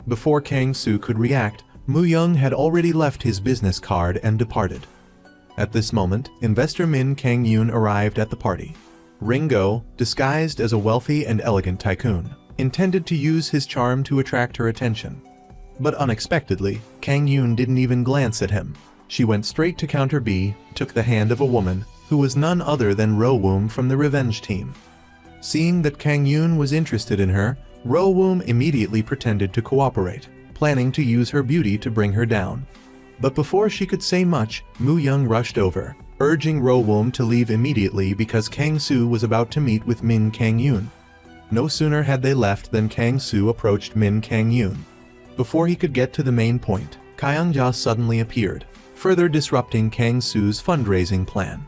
A: Before Kang Su could react, Moo-young had already left his business card and departed. At this moment, investor Min Kang-yoon arrived at the party. Ringo, disguised as a wealthy and elegant tycoon, intended to use his charm to attract her attention. But unexpectedly, Kang Yoon didn't even glance at him. She went straight to counter B, took the hand of a woman, who was none other than Ro-woom from the Revenge team. Seeing that Kang Yoon was interested in her, Ro-woom immediately pretended to cooperate, planning to use her beauty to bring her down. But before she could say much, Moo Young rushed over, urging Ro-woom to leave immediately because Kang Su was about to meet with Min Kang Yoon. No sooner had they left than Kang Su approached Min Kang Yoon. Before he could get to the main point, Kyung-ja suddenly appeared, further disrupting Kang Su's fundraising plan.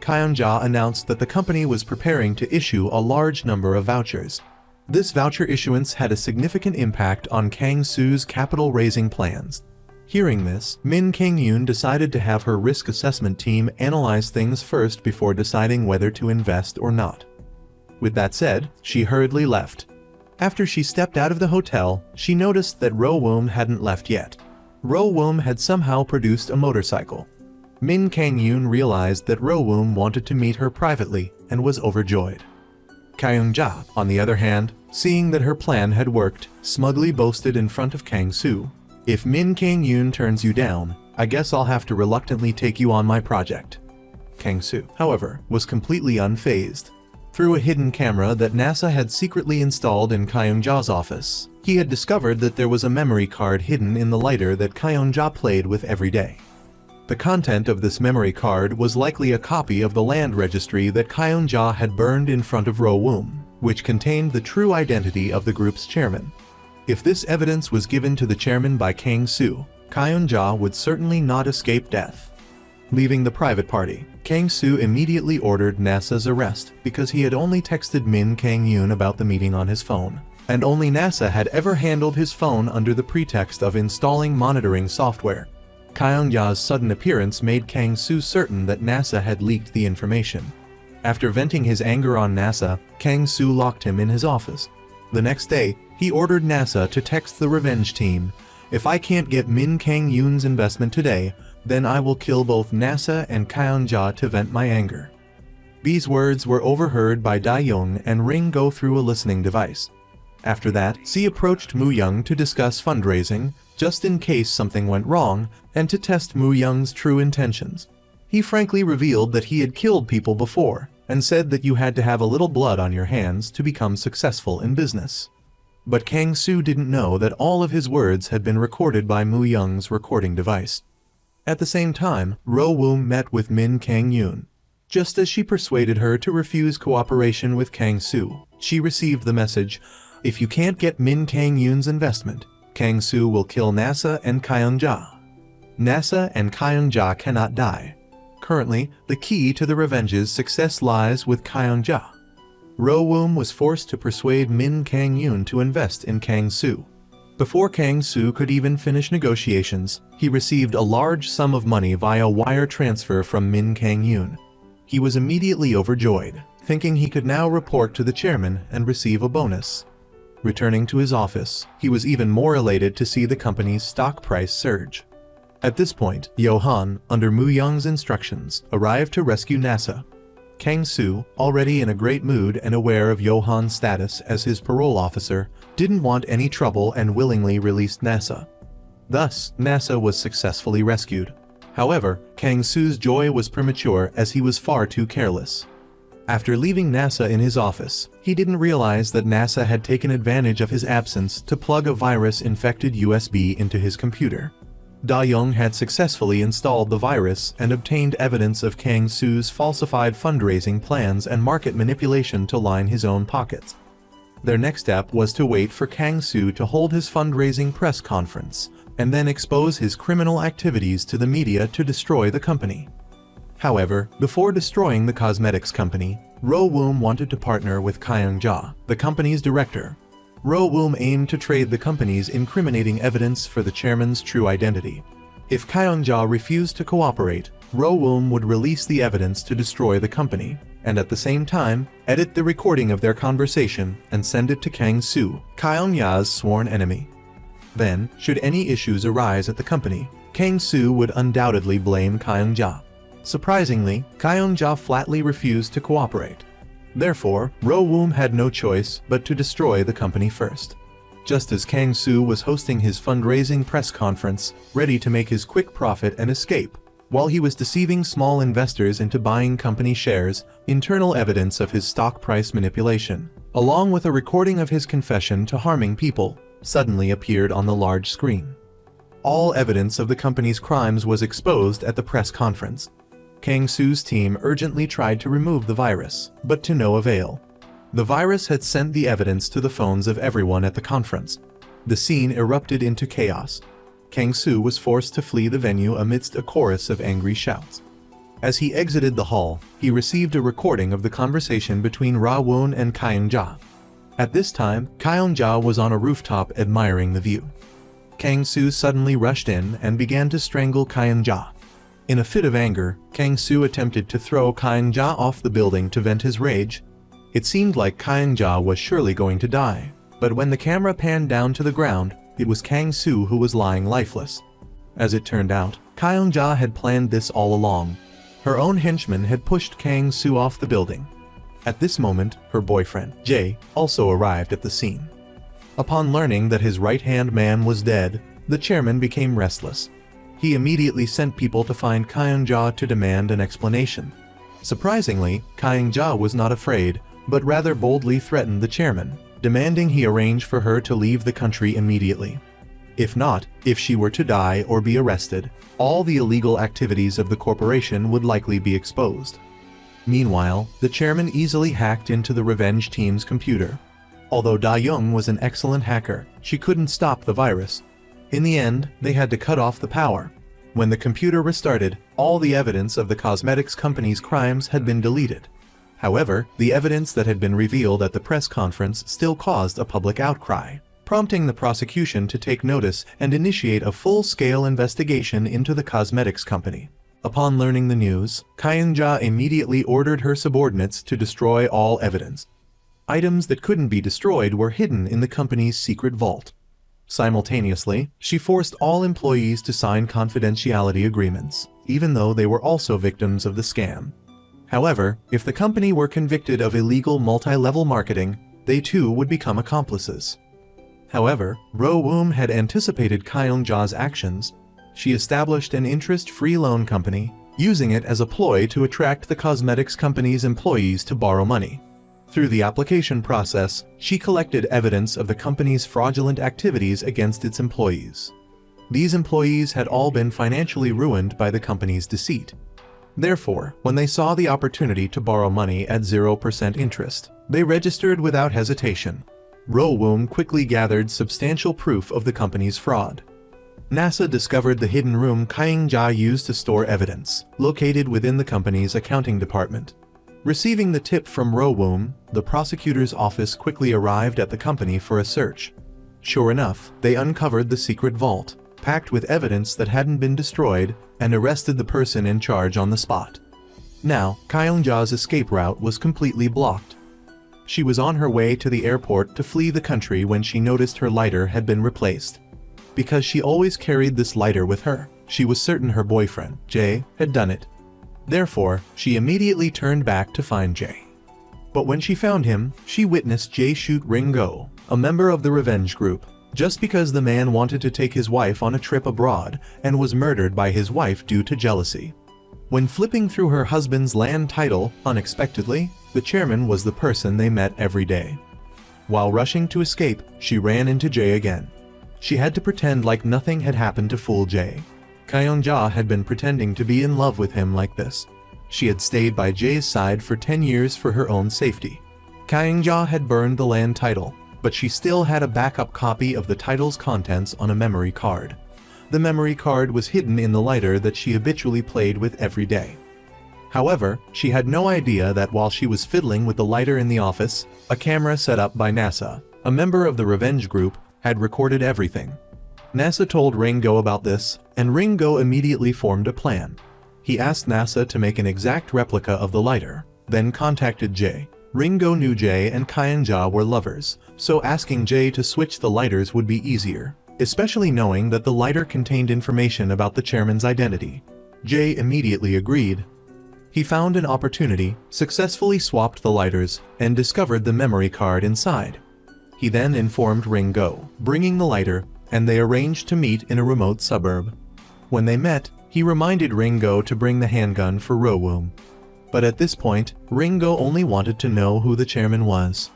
A: Kyung-ja announced that the company was preparing to issue a large number of vouchers. This voucher issuance had a significant impact on Kang Su's capital-raising plans. Hearing this, Min Kang Yoon decided to have her risk assessment team analyze things first before deciding whether to invest or not. With that said, she hurriedly left. After she stepped out of the hotel, she noticed that Ro-woom hadn't left yet. Ro-woom had somehow produced a motorcycle. Min Kang Yoon realized that Ro-woom wanted to meet her privately and was overjoyed. Kyung-ja, on the other hand, seeing that her plan had worked, smugly boasted in front of Kang Su, "If Min Kang Yoon turns you down, I guess I'll have to reluctantly take you on my project." Kang Su, however, was completely unfazed. Through a hidden camera that NASA had secretly installed in Kyung-ja's office, he had discovered that there was a memory card hidden in the lighter that Kyung-ja played with every day. The content of this memory card was likely a copy of the land registry that Kyung-ja had burned in front of Ro-woom, which contained the true identity of the group's chairman. If this evidence was given to the chairman by Kang Su, Kyung-ja would certainly not escape death. Leaving the private party, Kang Su immediately ordered NASA's arrest because he had only texted Min Kang Yoon about the meeting on his phone, and only NASA had ever handled his phone under the pretext of installing monitoring software. Kyung-ja's sudden appearance made Kang Su certain that NASA had leaked the information. After venting his anger on NASA, Kang Su locked him in his office. The next day, he ordered NASA to text the Revenge team, "If I can't get Min Kang Yoon's investment today, then I will kill both NASA and Kyung-ja to vent my anger." These words were overheard by Da-young and Ring Go through a listening device. After that, C approached Moo Young to discuss fundraising, just in case something went wrong, and to test Moo Young's true intentions. He frankly revealed that he had killed people before, and said that you had to have a little blood on your hands to become successful in business. But Kang Su didn't know that all of his words had been recorded by Moo Young's recording device. At the same time, Ro-woom met with Min Kang Yoon. Just as she persuaded her to refuse cooperation with Kang Su, she received the message, "If you can't get Min Kang Yoon's investment, Kang Su will kill NASA and Kyung-ja. NASA and Kyung-ja cannot die." Currently, the key to the Revenge's success lies with Kyung-ja. Ro-woom was forced to persuade Min Kang Yoon to invest in Kang Su. Before Kang Su could even finish negotiations, he received a large sum of money via wire transfer from Min Kang Yoon. He was immediately overjoyed, thinking he could now report to the chairman and receive a bonus. Returning to his office, he was even more elated to see the company's stock price surge. At this point, Johan, under Moo Young's instructions, arrived to rescue NASA. Kang Su, already in a great mood and aware of Johan's status as his parole officer, didn't want any trouble and willingly released NASA. Thus, NASA was successfully rescued. However, Kang Su's joy was premature as he was far too careless. After leaving NASA in his office, he didn't realize that NASA had taken advantage of his absence to plug a virus-infected USB into his computer. Da-young had successfully installed the virus and obtained evidence of Kang Su's falsified fundraising plans and market manipulation to line his own pockets. Their next step was to wait for Kang Su to hold his fundraising press conference, and then expose his criminal activities to the media to destroy the company. However, before destroying the cosmetics company, Ro-woom wanted to partner with Kyung-ja, the company's director. Ro-woom aimed to trade the company's incriminating evidence for the chairman's true identity. If Kyung-ja refused to cooperate, Ro-woom would release the evidence to destroy the company, and at the same time, edit the recording of their conversation and send it to Kang Su, Kyung-ja's sworn enemy. Then, should any issues arise at the company, Kang Su would undoubtedly blame Kyung-ja. Surprisingly, Kyung-ja flatly refused to cooperate. Therefore, Ro-woom had no choice but to destroy the company first. Just as Kang Su was hosting his fundraising press conference, ready to make his quick profit and escape, while he was deceiving small investors into buying company shares, internal evidence of his stock price manipulation, along with a recording of his confession to harming people, suddenly appeared on the large screen. All evidence of the company's crimes was exposed at the press conference. Kang Su's team urgently tried to remove the virus, but to no avail. The virus had sent the evidence to the phones of everyone at the conference. The scene erupted into chaos. Kang Su was forced to flee the venue amidst a chorus of angry shouts. As he exited the hall, he received a recording of the conversation between Ra-woon and Kyung-ja. At this time, Kyung-ja was on a rooftop admiring the view. Kang Su suddenly rushed in and began to strangle Kyung-ja. In a fit of anger, Kang Su attempted to throw Kyung-ja off the building to vent his rage. It seemed like Kyung-ja was surely going to die, but when the camera panned down to the ground, it was Kang Su who was lying lifeless. As it turned out, Kyung-ja had planned this all along. Her own henchman had pushed Kang Su off the building. At this moment, her boyfriend, Jae, also arrived at the scene. Upon learning that his right-hand man was dead, the chairman became restless. He immediately sent people to find Kyung-ja to demand an explanation. Surprisingly, Kyung-ja was not afraid, but rather boldly threatened the chairman, demanding he arrange for her to leave the country immediately. If not, if she were to die or be arrested, all the illegal activities of the corporation would likely be exposed. Meanwhile, the chairman easily hacked into the Revenge team's computer. Although Da-young was an excellent hacker, she couldn't stop the virus. In the end, they had to cut off the power. When the computer restarted, all the evidence of the cosmetics company's crimes had been deleted. However, the evidence that had been revealed at the press conference still caused a public outcry, prompting the prosecution to take notice and initiate a full-scale investigation into the cosmetics company. Upon learning the news, Kyung-ja immediately ordered her subordinates to destroy all evidence. Items that couldn't be destroyed were hidden in the company's secret vault. Simultaneously, she forced all employees to sign confidentiality agreements, even though they were also victims of the scam. However, if the company were convicted of illegal multi-level marketing, they too would become accomplices. However, Ro-woom had anticipated Kyung-ja's actions. She established an interest-free loan company, using it as a ploy to attract the cosmetics company's employees to borrow money. Through the application process, she collected evidence of the company's fraudulent activities against its employees. These employees had all been financially ruined by the company's deceit. Therefore, when they saw the opportunity to borrow money at 0% interest, they registered without hesitation. Ro-woom quickly gathered substantial proof of the company's fraud. NASA discovered the hidden room Kyung-ja used to store evidence, located within the company's accounting department. Receiving the tip from Ro-woom, the prosecutor's office quickly arrived at the company for a search. Sure enough, they uncovered the secret vault, packed with evidence that hadn't been destroyed, and arrested the person in charge on the spot. Now, Kyung-ja's escape route was completely blocked. She was on her way to the airport to flee the country when she noticed her lighter had been replaced. Because she always carried this lighter with her, she was certain her boyfriend, Jae, had done it. Therefore, she immediately turned back to find Jae. But when she found him, she witnessed Jae shoot Ringo, a member of the Revenge group, just because the man wanted to take his wife on a trip abroad and was murdered by his wife due to jealousy. When flipping through her husband's land title, unexpectedly, the chairman was the person they met every day. While rushing to escape, she ran into Jae again. She had to pretend like nothing had happened to fool Jae. Kyung-ja had been pretending to be in love with him like this. She had stayed by Jae's side for 10 years for her own safety. Kyung-ja had burned the land title, but she still had a backup copy of the title's contents on a memory card. The memory card was hidden in the lighter that she habitually played with every day. However, she had no idea that while she was fiddling with the lighter in the office, a camera set up by NASA, a member of the Revenge group, had recorded everything. NASA told Ringo about this, and Ringo immediately formed a plan. He asked NASA to make an exact replica of the lighter, then contacted Jae. Ringo knew Jae and Kyung-ja were lovers, so asking Jae to switch the lighters would be easier, especially knowing that the lighter contained information about the chairman's identity. Jae immediately agreed. He found an opportunity, successfully swapped the lighters, and discovered the memory card inside. He then informed Ringo, bringing the lighter, and they arranged to meet in a remote suburb. When they met, he reminded Ringo to bring the handgun for Rowoom. But at this point, Ringo only wanted to know who the chairman was.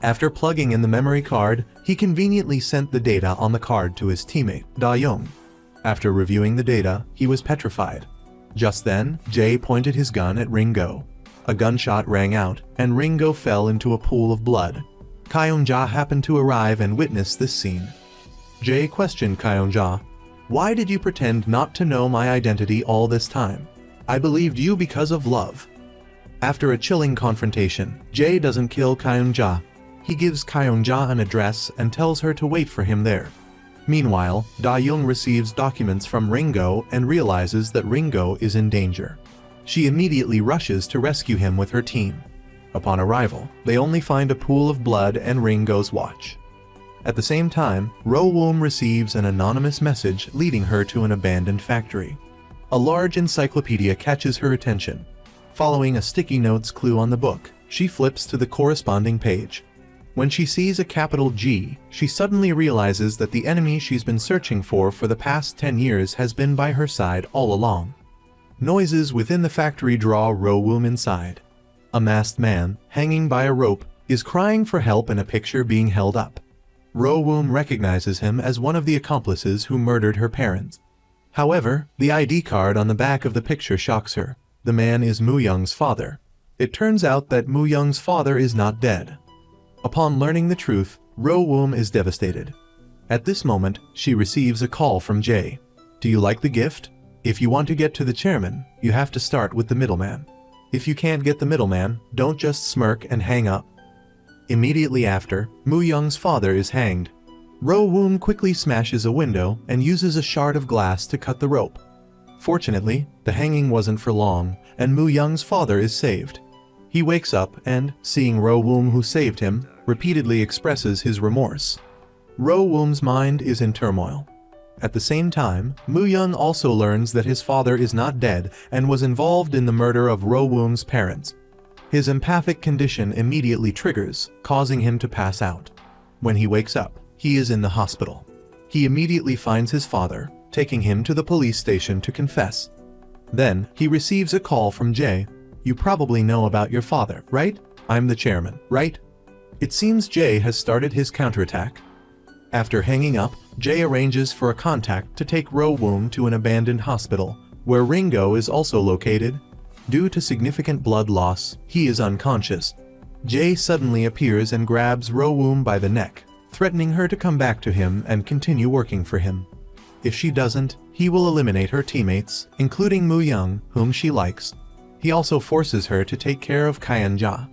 A: After plugging in the memory card, he conveniently sent the data on the card to his teammate, Da-young. After reviewing the data, he was petrified. Just then, Jay pointed his gun at Ringo. A gunshot rang out, and Ringo fell into a pool of blood. Kyung-ja happened to arrive and witness this scene. Jay questioned Kyung-ja. "Why did you pretend not to know my identity all this time? I believed you because of love." After a chilling confrontation, Jay doesn't kill Kyung-ja. He gives Kyung-ja an address and tells her to wait for him there. Meanwhile, Da-young receives documents from Ringo and realizes that Ringo is in danger. She immediately rushes to rescue him with her team. Upon arrival, they only find a pool of blood and Ringo's watch. At the same time, Rowoom receives an anonymous message leading her to an abandoned factory. A large encyclopedia catches her attention. Following a sticky notes clue on the book, she flips to the corresponding page. When she sees a capital G, she suddenly realizes that the enemy she's been searching for the past 10 years has been by her side all along. Noises within the factory draw Rowoom inside. A masked man, hanging by a rope, is crying for help in a picture being held up. Rowoom recognizes him as one of the accomplices who murdered her parents. However, the ID card on the back of the picture shocks her. The man is Moo-young's father. It turns out that Moo-young's father is not dead. Upon learning the truth, Rowoom is devastated. At this moment, she receives a call from Jay. "Do you like the gift? If you want to get to the chairman, you have to start with the middleman. If you can't get the middleman, don't just smirk and hang up." Immediately after, Moo-young's father is hanged. Rowoom quickly smashes a window and uses a shard of glass to cut the rope. Fortunately, the hanging wasn't for long, and Moo-young's father is saved. He wakes up and, seeing Rowoom who saved him, repeatedly expresses his remorse. Rowoom's mind is in turmoil. At the same time, Moo-young also learns that his father is not dead and was involved in the murder of Rowoom's parents. His empathic condition immediately triggers, causing him to pass out. When he wakes up, he is in the hospital. He immediately finds his father, taking him to the police station to confess. Then, he receives a call from Jay. "You probably know about your father, right? I'm the chairman, right?" It seems Jay has started his counterattack. After hanging up, Jay arranges for a contact to take Rowoom to an abandoned hospital, where Ringo is also located. Due to significant blood loss, he is unconscious. Jay suddenly appears and grabs Rowoom by the neck, threatening her to come back to him and continue working for him. If she doesn't, he will eliminate her teammates, including Moo-young, whom she likes. He also forces her to take care of Kyung-ja.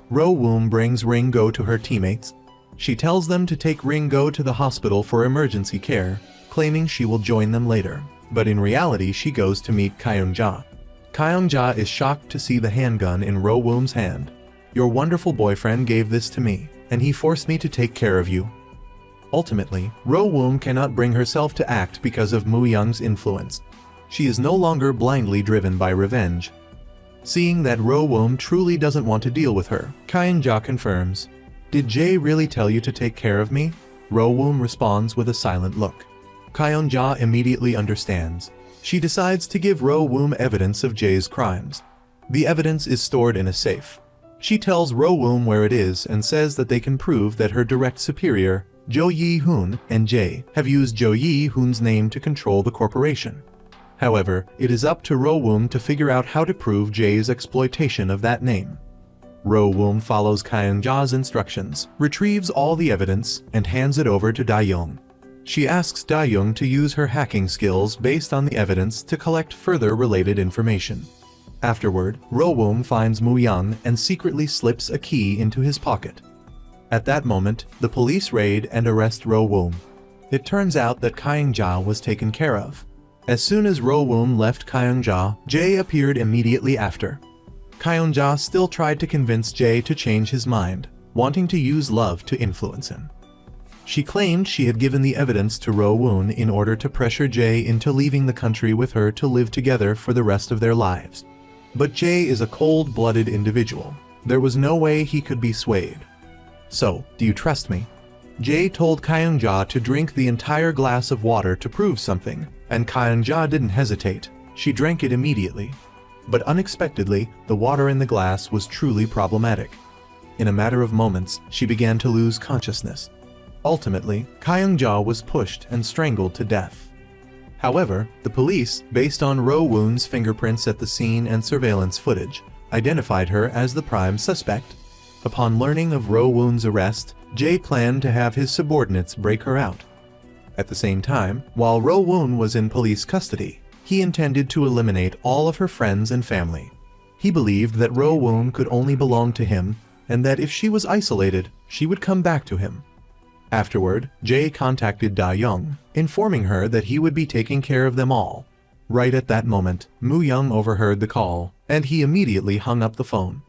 A: Rowoom brings Ringo to her teammates. She tells them to take Ringo to the hospital for emergency care, claiming she will join them later. But in reality, she goes to meet Kyung-ja. Kyung-ja is shocked to see the handgun in Rowoom's hand. "Your wonderful boyfriend gave this to me, and he forced me to take care of you." Ultimately, Rowoom cannot bring herself to act because of Moo-young's influence. She is no longer blindly driven by revenge. Seeing that Rowoom truly doesn't want to deal with her, Kyung-ja confirms. "Did Jay really tell you to take care of me?" Rowoom responds with a silent look. Kyung-ja immediately understands. She decides to give Rowoom evidence of Jay's crimes. The evidence is stored in a safe. She tells Rowoom where it is and says that they can prove that her direct superior, Jo Yi-hoon, and Jay have used Jo Yi-hoon's name to control the corporation. However, it is up to Rowoom to figure out how to prove Jay's exploitation of that name. Rowoom follows Kyung-ja's instructions, retrieves all the evidence, and hands it over to Da-young. She asks Da-young to use her hacking skills based on the evidence to collect further related information. Afterward, Rowoom finds Moo-young and secretly slips a key into his pocket. At that moment, the police raid and arrest Rowoom. It turns out that Kyung-ja was taken care of. As soon as Rowoom left Kyung-ja, Jay appeared immediately after. Kyung-ja still tried to convince Jay to change his mind, wanting to use love to influence him. She claimed she had given the evidence to Rowoom in order to pressure Jay into leaving the country with her to live together for the rest of their lives. But Jae is a cold-blooded individual. There was no way he could be swayed. "So, do you trust me?" Jae told Kyung-ja to drink the entire glass of water to prove something, and Kyung-ja didn't hesitate. She drank it immediately. But unexpectedly, the water in the glass was truly problematic. In a matter of moments, she began to lose consciousness. Ultimately, Kyung-ja was pushed and strangled to death. However, the police, based on Ro-woon's fingerprints at the scene and surveillance footage, identified her as the prime suspect. Upon learning of Ro-woon's arrest, Jae planned to have his subordinates break her out. At the same time, while Ro-woon was in police custody, he intended to eliminate all of her friends and family. He believed that Ro-woon could only belong to him, and that if she was isolated, she would come back to him. Afterward, Jae contacted Da-young, informing her that he would be taking care of them all. Right at that moment, Moo-young overheard the call, and he immediately hung up the phone.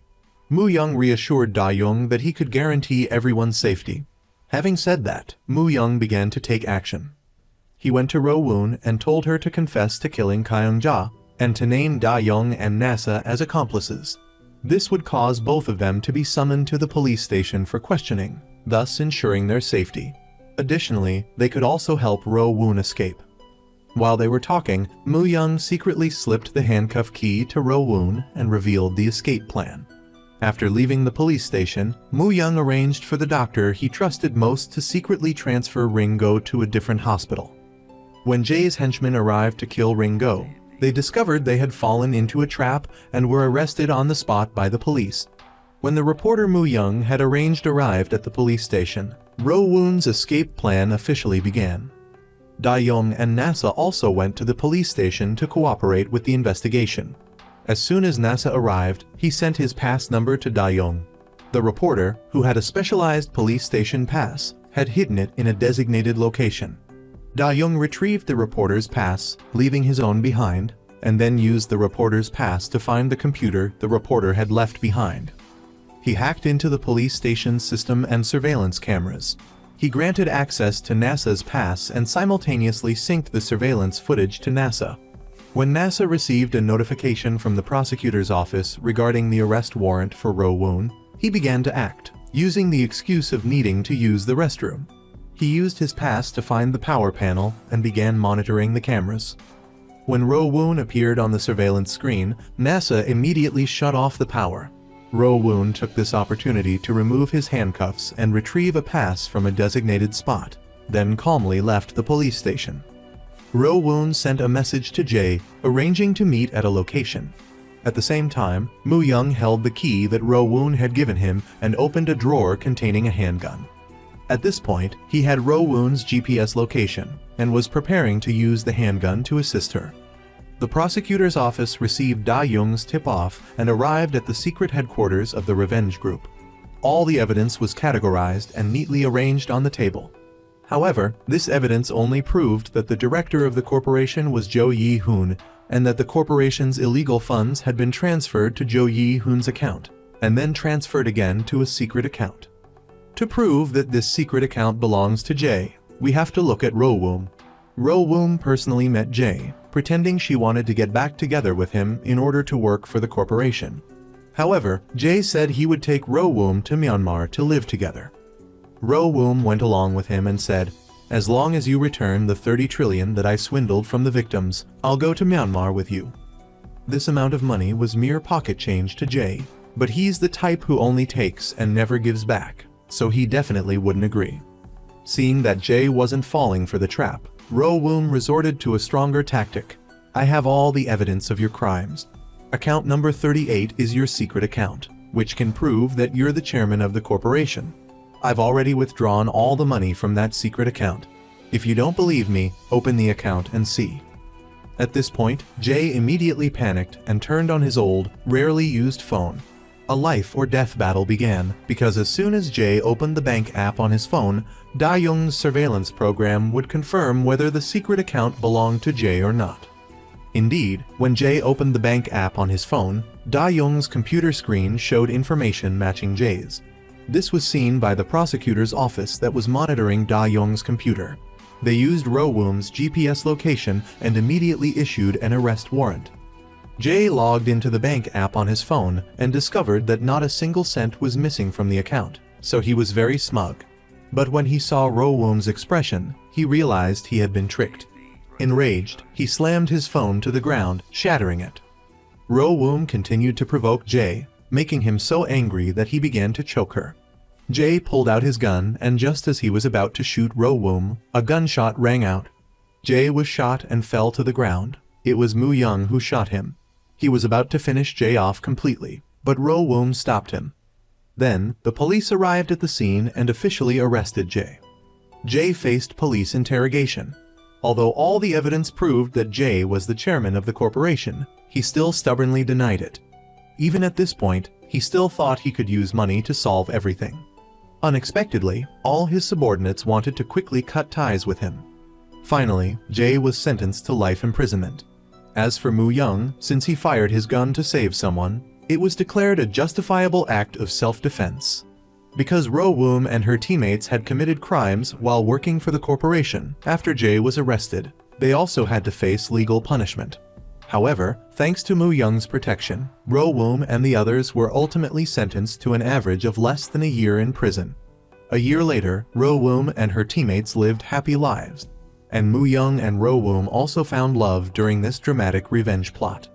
A: Moo-young reassured Da-young that he could guarantee everyone's safety. Having said that, Moo-young began to take action. He went to Ro-woon and told her to confess to killing Kyung-ja, and to name Da-young and NASA as accomplices. This would cause both of them to be summoned to the police station for questioning, thus ensuring their safety. Additionally, they could also help Ro-woon escape. While they were talking, Moo-young secretly slipped the handcuff key to Ro-woon and revealed the escape plan. After leaving the police station, Moo-young arranged for the doctor he trusted most to secretly transfer Ring-go to a different hospital. When Jae's henchmen arrived to kill Ring-go, they discovered they had fallen into a trap and were arrested on the spot by the police. When the reporter Moo-young had arrived at the police station, Ro-woon's escape plan officially began. Da-young and NASA also went to the police station to cooperate with the investigation. As soon as NASA arrived, he sent his pass number to Da-young. The reporter, who had a specialized police station pass, had hidden it in a designated location. Da-young retrieved the reporter's pass, leaving his own behind, and then used the reporter's pass to find the computer the reporter had left behind. He hacked into the police station's system and surveillance cameras. He granted access to NASA's pass and simultaneously synced the surveillance footage to NASA. When NASA received a notification from the prosecutor's office regarding the arrest warrant for Ro-woon, he began to act, using the excuse of needing to use the restroom. He used his pass to find the power panel and began monitoring the cameras. When Ro-woon appeared on the surveillance screen, NASA immediately shut off the power. Ro-woon took this opportunity to remove his handcuffs and retrieve a pass from a designated spot, then calmly left the police station. Ro-woon sent a message to Jae, arranging to meet at a location. At the same time, Moo-young held the key that Ro-woon had given him and opened a drawer containing a handgun. At this point, he had Ro-woon's GPS location and was preparing to use the handgun to assist her. The prosecutor's office received Da-young's tip-off and arrived at the secret headquarters of the Revenge Group. All the evidence was categorized and neatly arranged on the table. However, this evidence only proved that the director of the corporation was Jo Yi-hoon, and that the corporation's illegal funds had been transferred to Jo Yi-hoon's account, and then transferred again to a secret account. To prove that this secret account belongs to Jae, we have to look at Ro-woon. Ro-woon personally met Jae, pretending she wanted to get back together with him in order to work for the corporation. However, Jae said he would take Ro-woon to Myanmar to live together. Ro-woon went along with him and said, "As long as you return the 30 trillion that I swindled from the victims, I'll go to Myanmar with you." This amount of money was mere pocket change to Jae, but he's the type who only takes and never gives back, so he definitely wouldn't agree. Seeing that Jae wasn't falling for the trap, Ro-woon resorted to a stronger tactic. "I have all the evidence of your crimes. Account number 38 is your secret account, which can prove that you're the chairman of the corporation. I've already withdrawn all the money from that secret account. If you don't believe me, open the account and see." At this point, Jae immediately panicked and turned on his old, rarely used phone. A life or death battle began, because as soon as Jae opened the bank app on his phone, Da-young's surveillance program would confirm whether the secret account belonged to Jae or not. Indeed, when Jae opened the bank app on his phone, Da-young's computer screen showed information matching Jae's. This was seen by the prosecutor's office that was monitoring Da-young's computer. They used Ro-woon's GPS location and immediately issued an arrest warrant. Jay logged into the bank app on his phone and discovered that not a single cent was missing from the account, so he was very smug. But when he saw Ro-Woom's expression, he realized he had been tricked. Enraged, he slammed his phone to the ground, shattering it. Ro-Woom continued to provoke Jay, making him so angry that he began to choke her. Jay pulled out his gun, and just as he was about to shoot Ro-Woom, a gunshot rang out. Jay was shot and fell to the ground. It was Mu Young who shot him. He was about to finish Jay off completely, but Ro-Woom stopped him. Then, the police arrived at the scene and officially arrested Jay. Jay faced police interrogation. Although all the evidence proved that Jay was the chairman of the corporation, he still stubbornly denied it. Even at this point, he still thought he could use money to solve everything. Unexpectedly, all his subordinates wanted to quickly cut ties with him. Finally, Jay was sentenced to life imprisonment. As for Mu Young, since he fired his gun to save someone, it was declared a justifiable act of self-defense. Because Ro-Woom and her teammates had committed crimes while working for the corporation after Jay was arrested, they also had to face legal punishment. However, thanks to Mu Young's protection, Ro-Woom and the others were ultimately sentenced to an average of less than a year in prison. A year later, Ro-Woom and her teammates lived happy lives, and Mu Young and Ro-Woom also found love during this dramatic revenge plot.